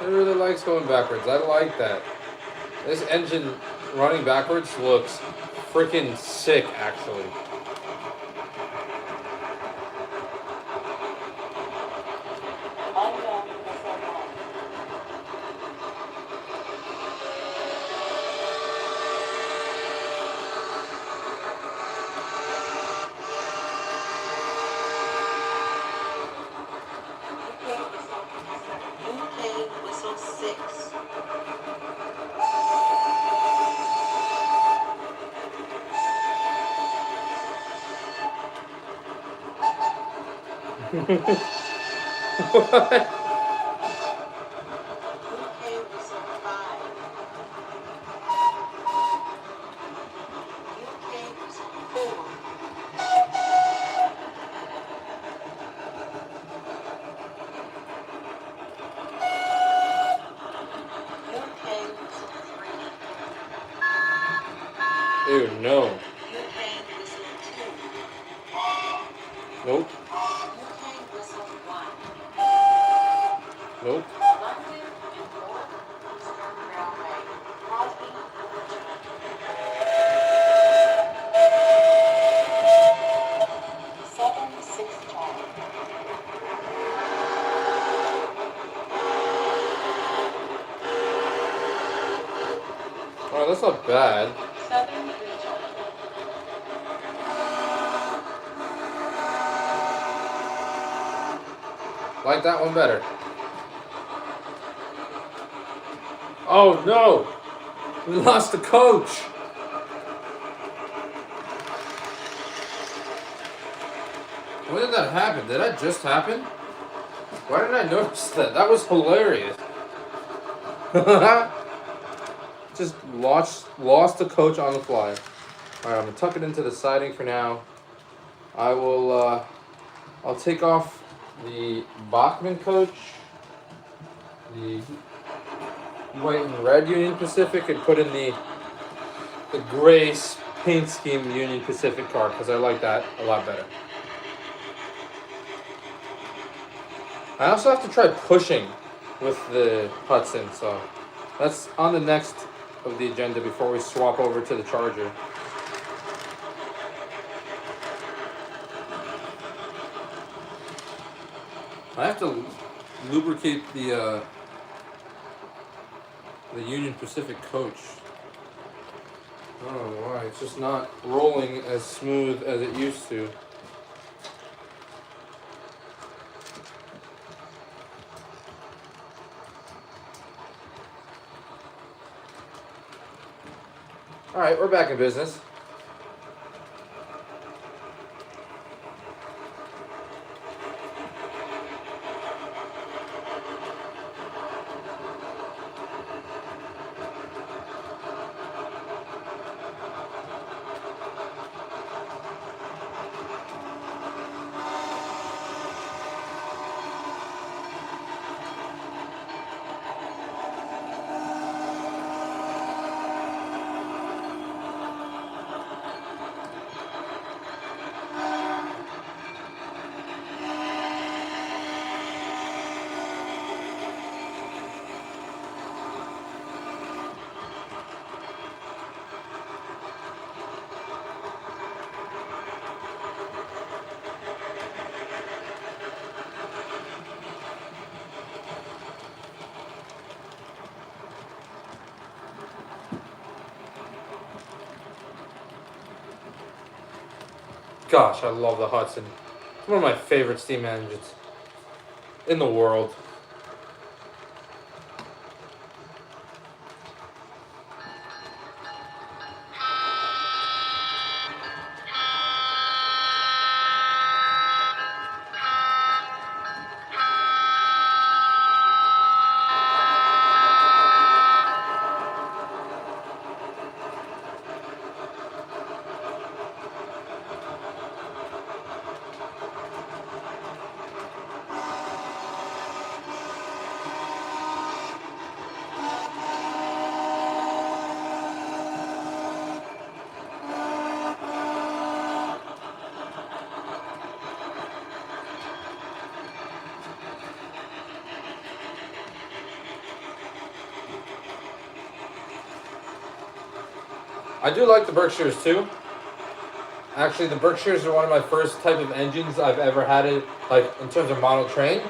It really likes going backwards. I like that. This engine running backwards looks freaking sick, actually. Unknown missile launch. UK whistle 6. What? UK whistle 5. UK whistle 4. UK whistle 3. Ew, no. UK whistle 2. Nope. UK whistle 1. Nope. London and North Eastern Railway. Crosby, Richmond. 7-6 Charlie. Oh, that's not bad. 7 Richard. Like that one better. Oh no! We lost the coach! When did that happen? Did that just happen? Why didn't I notice that? That was hilarious. Just lost the coach on the fly. Alright, I'm gonna tuck it into the siding for now. I will I'll take off the Bachmann coach, the white and red Union Pacific, and put in the gray paint scheme Union Pacific car because I like that a lot better. I also have to try pushing with the Hudson, so that's on the next of the agenda before we swap over to the Charger. I have to lubricate the Union Pacific coach. I don't know why. It's just not rolling as smooth as it used to. Alright, we're back in business. Gosh, I love the Hudson. It's one of my favorite steam engines in the world. I do like the Berkshires too. Actually, the Berkshires are one of my first type of engines I've ever had it, like in terms of model train.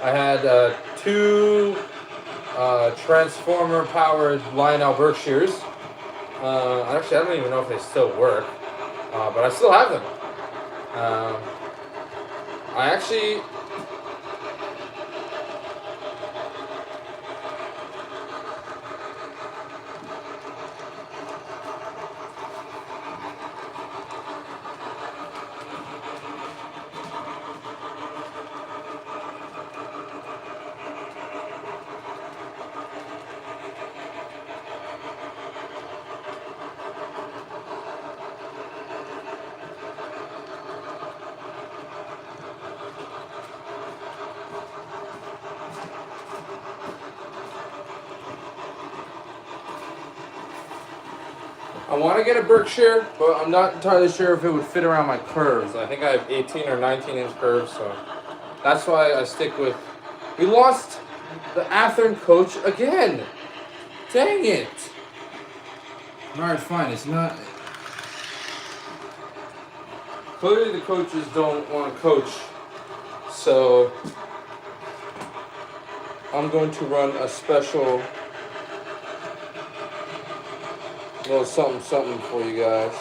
I had two transformer powered Lionel Berkshires. Actually, I don't even know if they still work, but I still have them. I actually, I want to get a Berkshire, but I'm not entirely sure if it would fit around my curves. I think I have 18 or 19-inch curves, so that's why I stick with. We lost the Athearn coach again. Dang it. Alright, fine. It's not. Clearly, the coaches don't want to coach, so I'm going to run a special little something for you guys.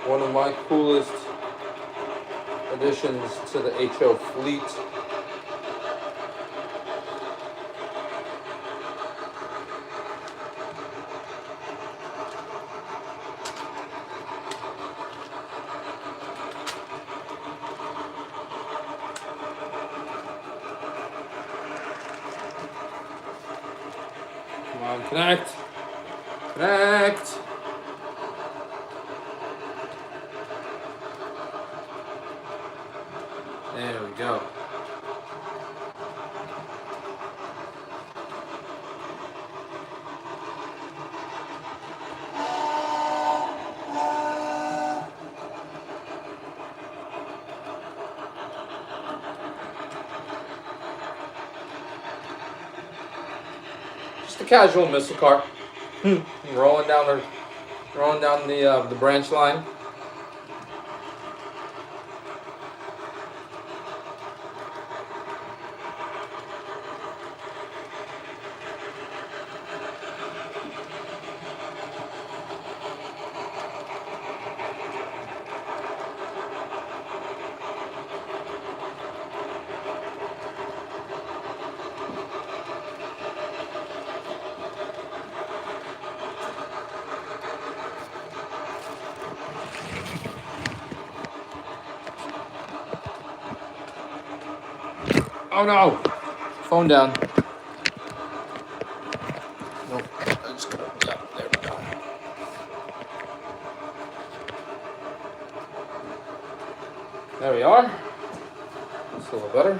One of my coolest additions to the HO fleet. Come on, connect. Connect. There we go. Just a casual missile car. rolling down the branch line. Oh no! Phone down. Nope. I just got it. Yeah, there we go. There we are. That's a little better.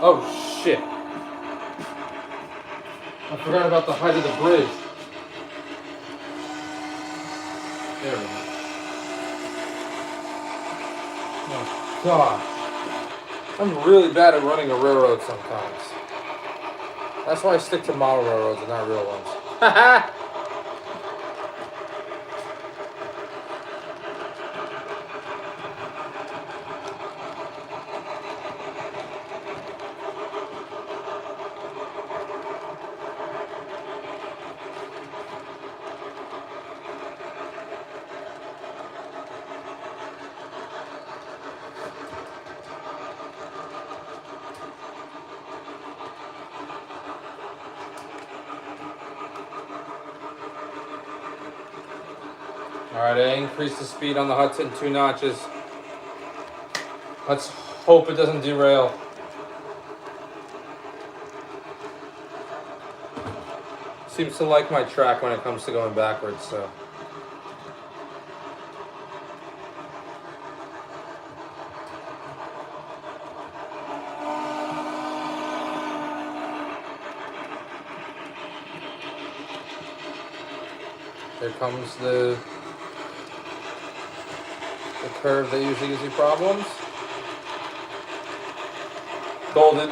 Oh shit. I forgot about the height of the bridge. There we go. Oh gosh. I'm really bad at running a railroad sometimes. That's why I stick to model railroads and not real ones. Haha! Alright, I increased the speed on the Hudson 2 notches. Let's hope it doesn't derail. Seems to like my track when it comes to going backwards, so. Here comes the curve that usually gives you problems. Golden.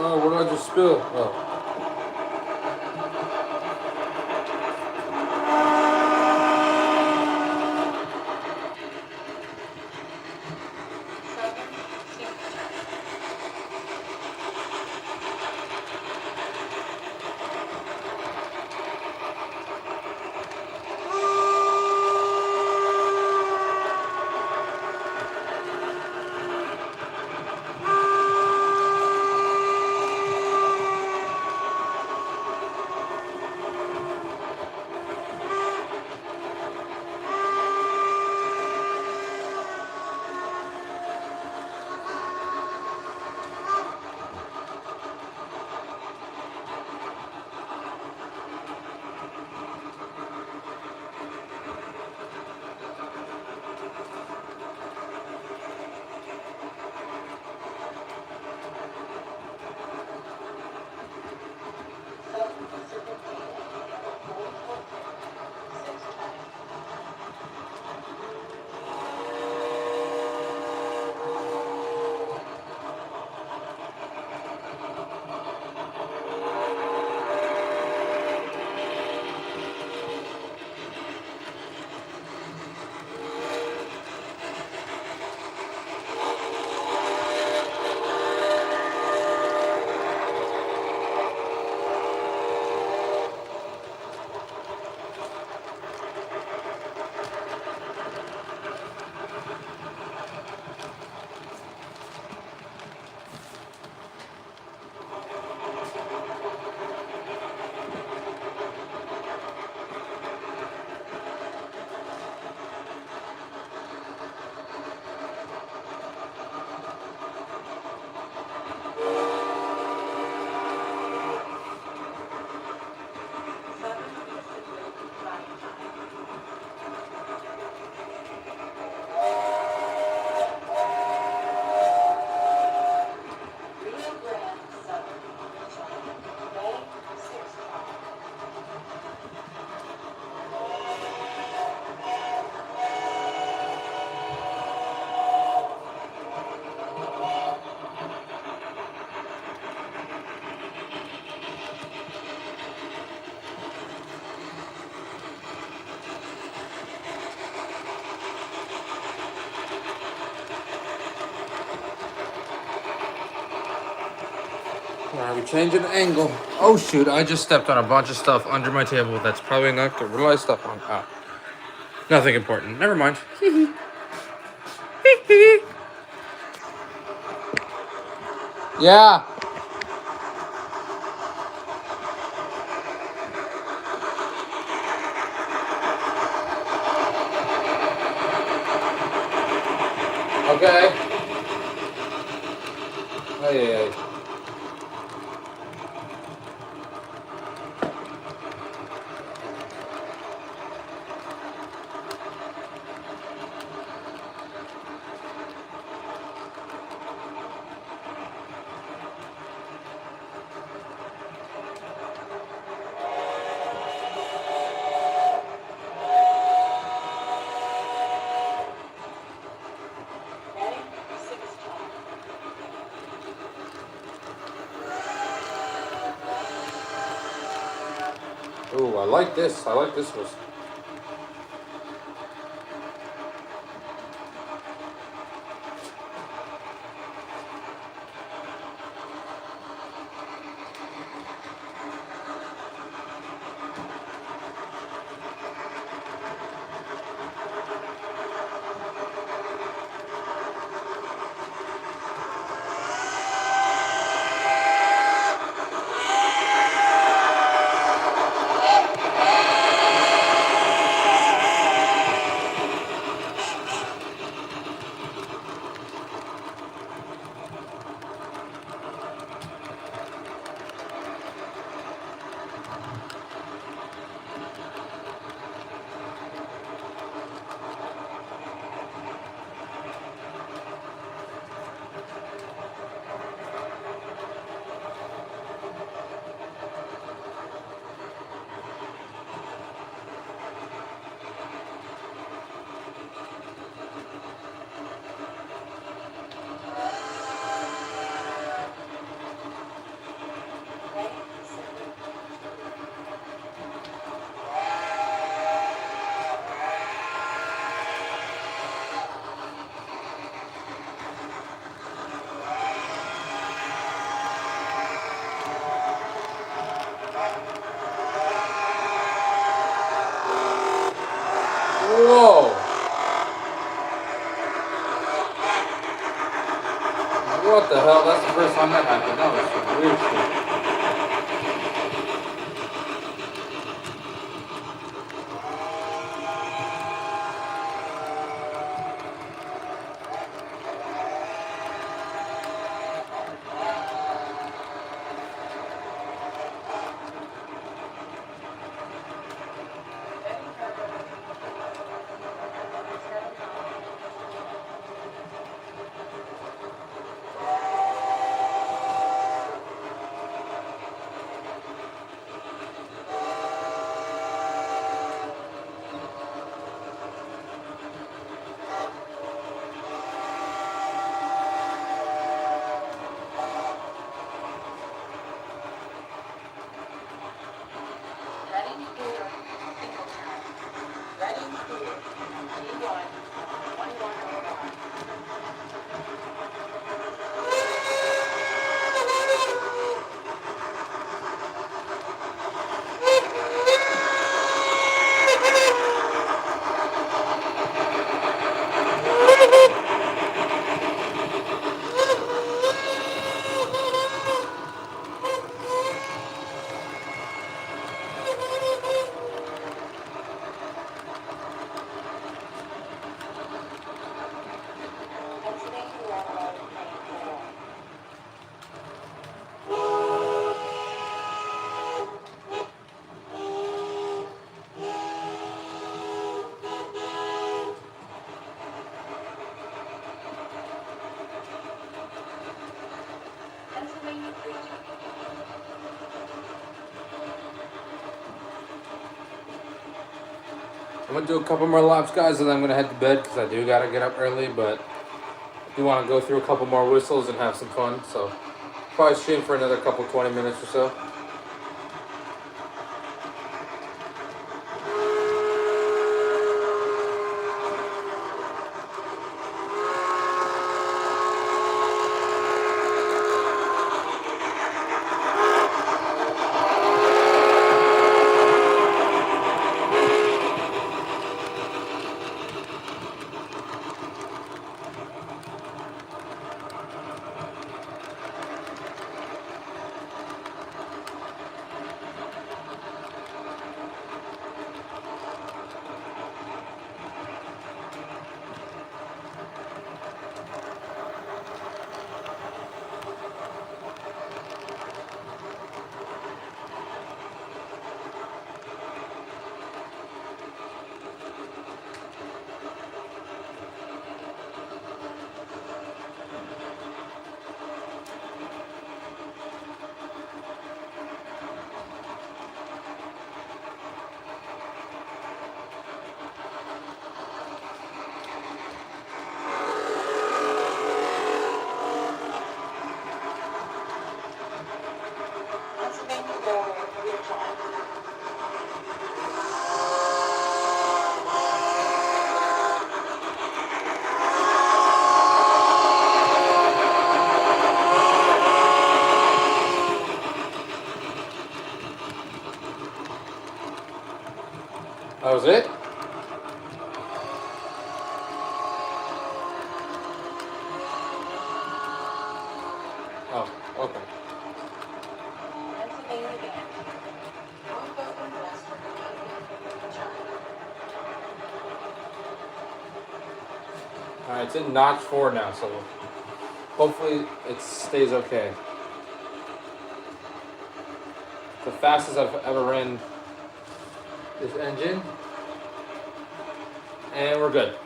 Oh, what did I just spill? Oh. Alright, we're changing the angle. Oh shoot, I just stepped on a bunch of stuff under my table that's probably not good. What did I step on? Oh. Nothing important. Never mind. Yeah. Okay. Hey. Ooh, I like this. I like this one. What the hell? That's the first time that happened. That was some weird shit. Reading clear, single turn. Reading clear, G1, 2101. Pennsylvania Railroad, lane clear. Pennsylvania 32. I'm gonna do a couple more laps, guys, and then I'm gonna head to bed because I do gotta get up early. But I do want to go through a couple more whistles and have some fun. So probably stream for another couple 20 minutes or so. Pennsylvania Railroad, rear line. That was it? Oh, okay. Pennsylvania Band. Norfolk and Western Union, China. Alright, it's in notch 4 now, so hopefully it stays okay. It's the fastest I've ever ran this engine. And we're good.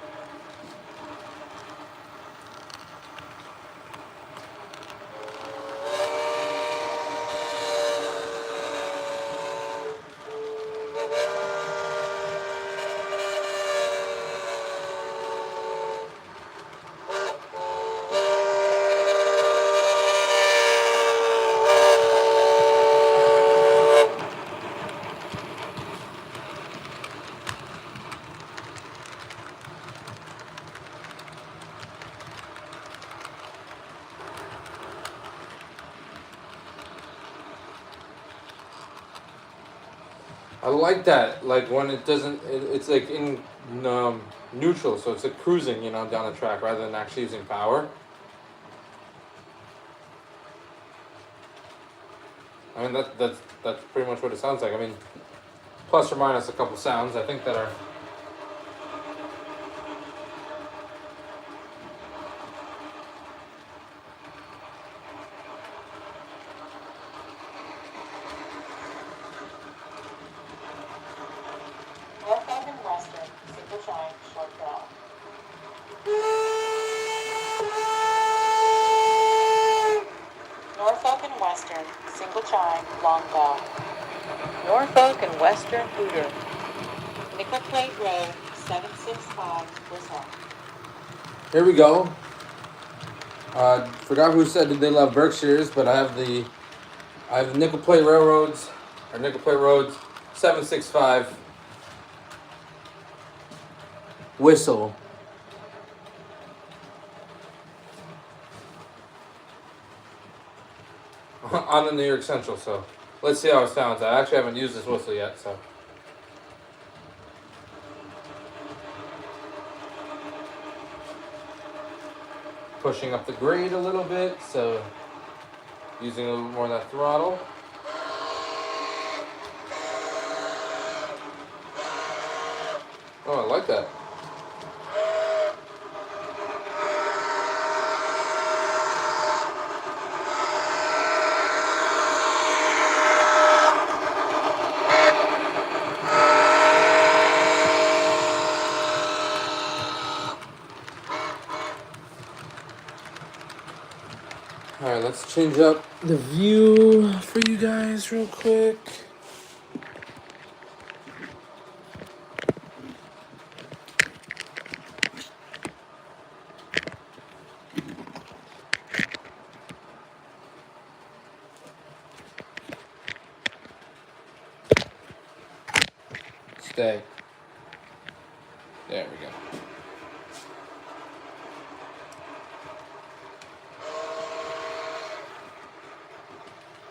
I like that. Like when it doesn't, it's like in neutral, so it's like cruising, down the track rather than actually using power. I mean, that's pretty much what it sounds like. I mean, plus or minus a couple sounds, I think that are. Norfolk and Western, single chime, short bell. Norfolk and Western, single chime, long bell. Norfolk and Western Hooter. Nickel Plate Road, 765, Whistle. Here we go. Forgot who said that they love Berkshires, but I have the Nickel Plate Railroads, or Nickel Plate Roads, 765 Whistle. On the New York Central, so let's see how it sounds. I actually haven't used this whistle yet, so. Pushing up the grade a little bit, so using a little more of that throttle. Oh, I like that. Alright, let's change up the view for you guys real quick. Stay. There we go.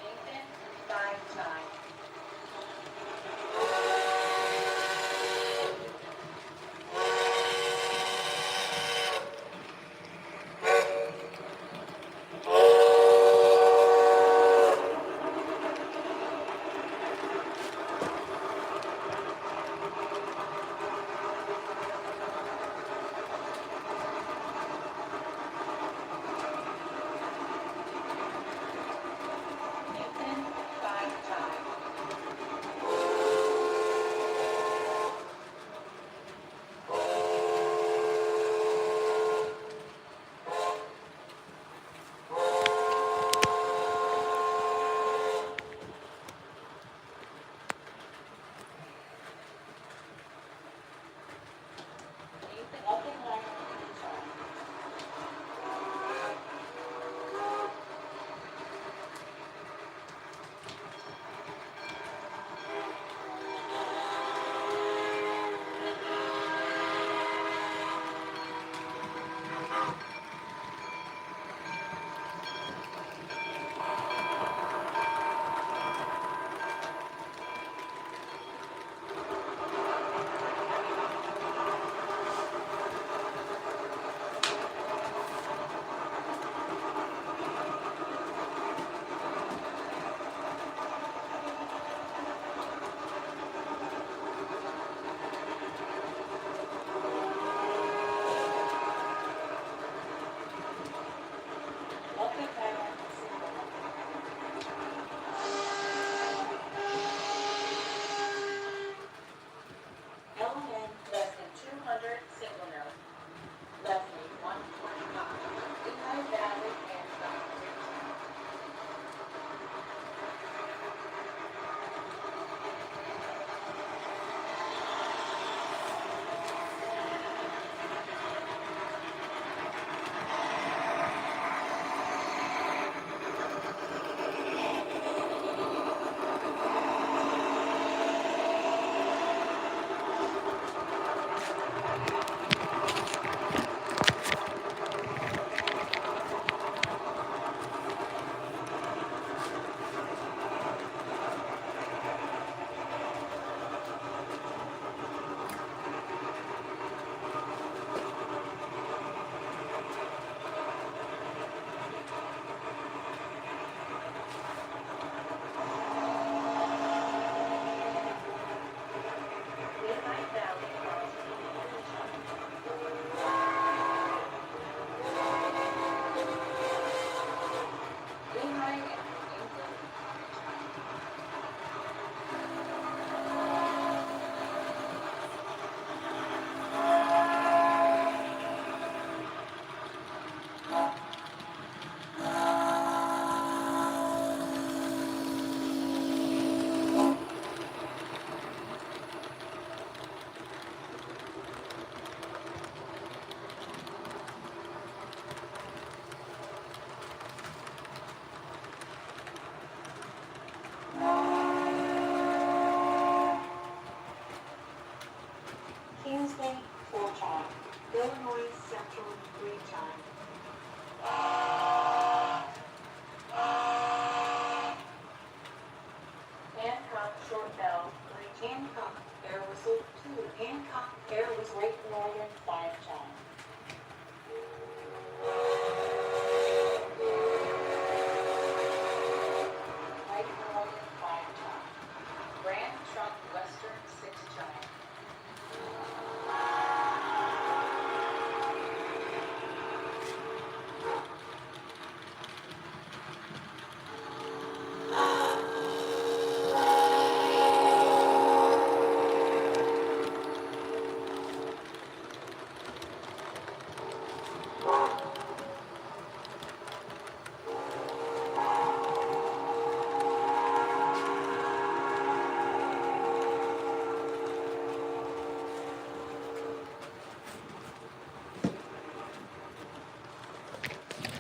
Nathan, 5 chime.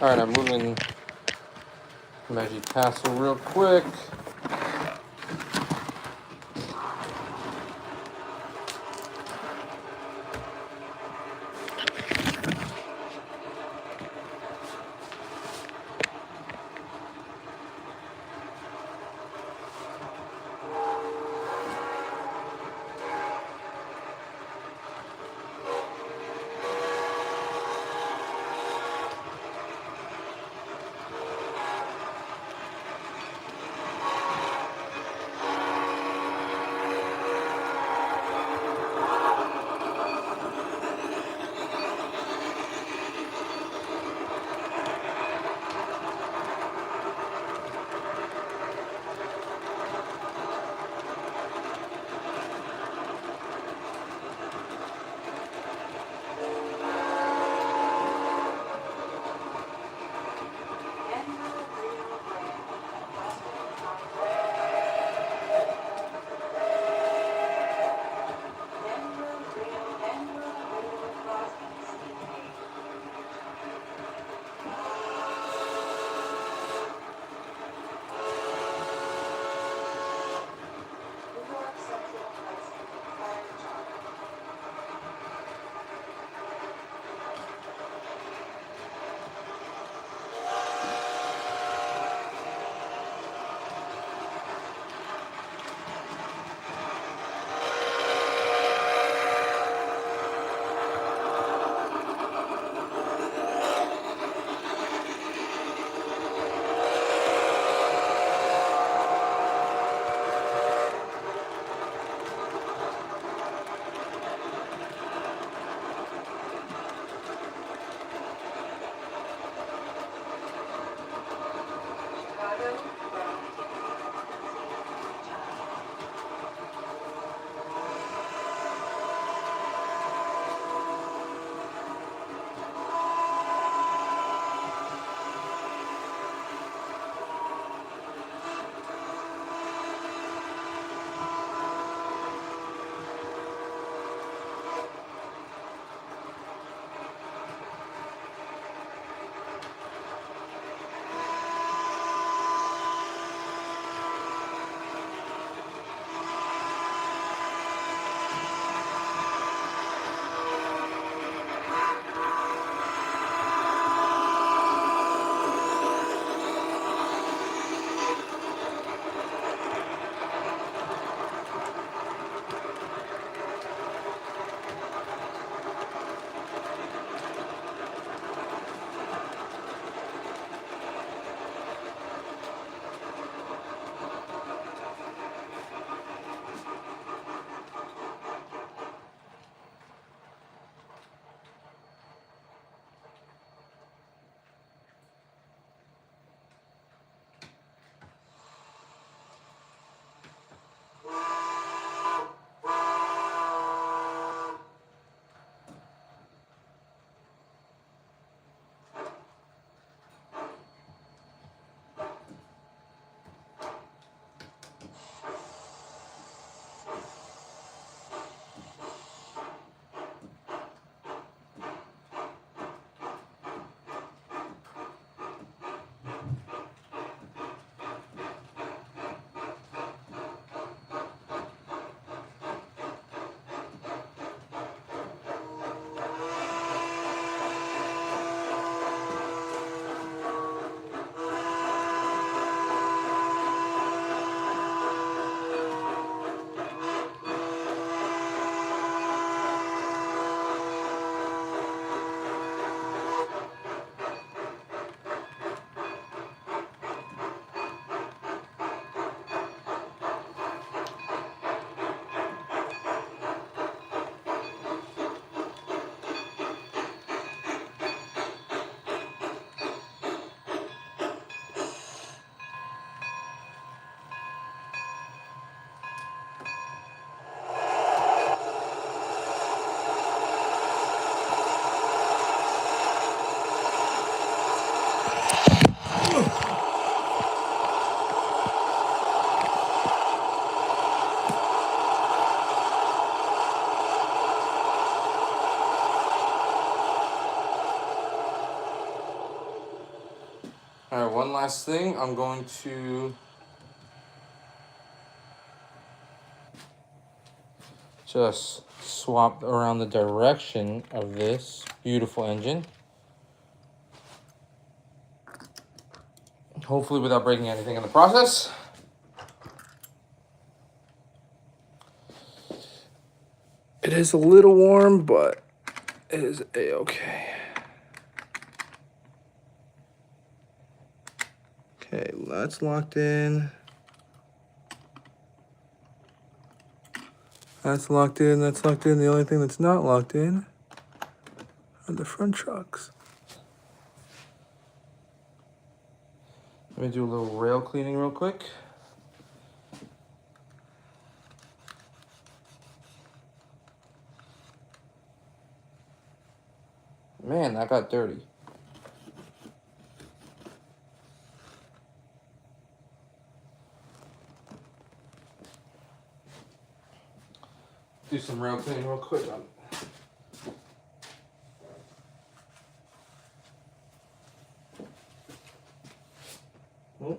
All right, I'm moving Magic Castle real quick. All right, one last thing. I'm going to just swap around the direction of this beautiful engine. Hopefully without breaking anything in the process. It is a little warm, but it is a-okay. Okay, that's locked in. That's locked in, that's locked in. The only thing that's not locked in are the front trucks. Let me do a little rail cleaning real quick. Man, that got dirty. Do some rail cleaning real quick. Oh.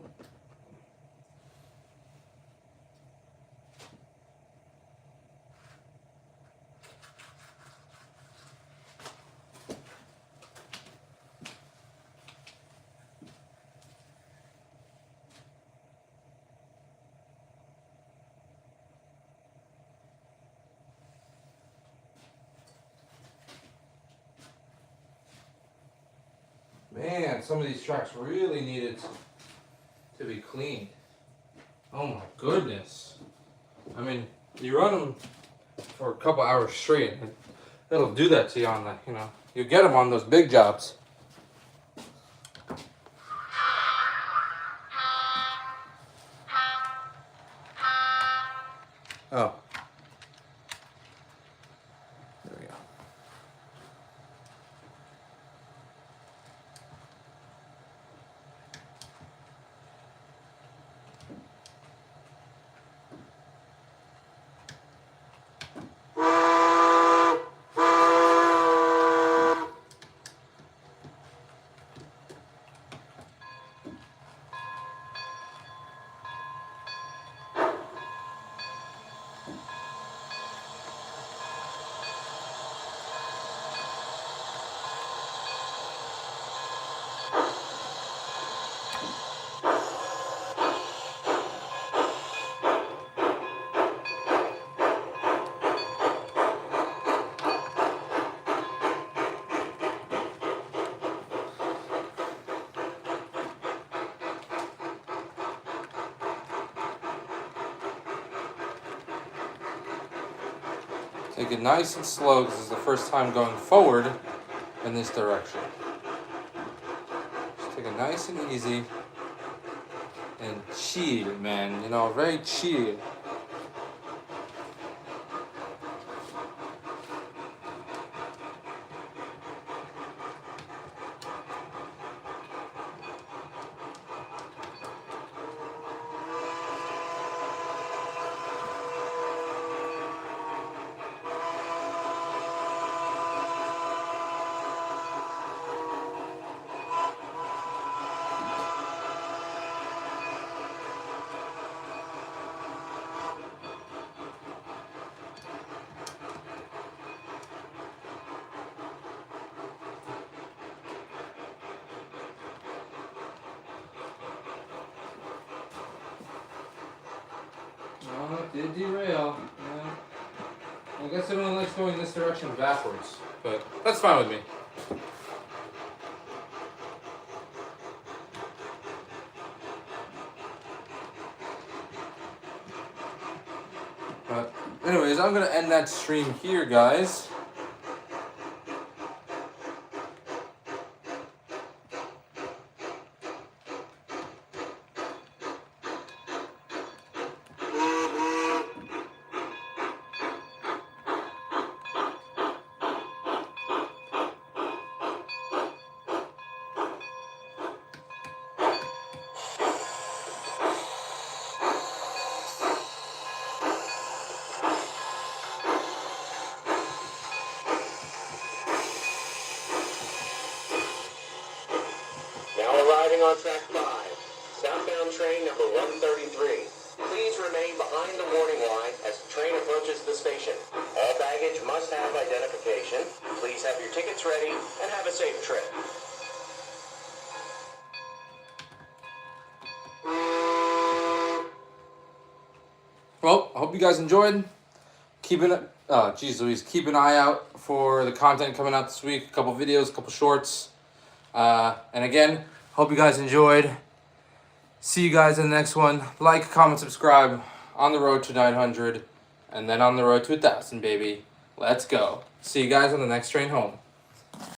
Man, some of these tracks really needed to be cleaned. Oh my goodness. I mean, you run them for a couple hours straight, and it'll do that to you on the, you get them on those big jobs. Oh. There we go. Take it nice and slow because it's the first time going forward in this direction. Just take it nice and easy and chill, man. Very chill. Oh, it did derail. Yeah. I guess everyone likes going this direction backwards, but that's fine with me. But anyways, I'm gonna end that stream here, guys. arriving on track 5. Southbound train number 133. Please remain behind the warning line as the train approaches the station. All baggage must have identification. Please have your tickets ready and have a safe trip. Well, I hope you guys enjoyed. Keep an eye out for the content coming out this week. A couple videos, a couple shorts. And again, hope you guys enjoyed. See you guys in the next one. Like, comment, subscribe. On the road to 900. And then on the road to 1,000, baby. Let's go. See you guys on the next train home.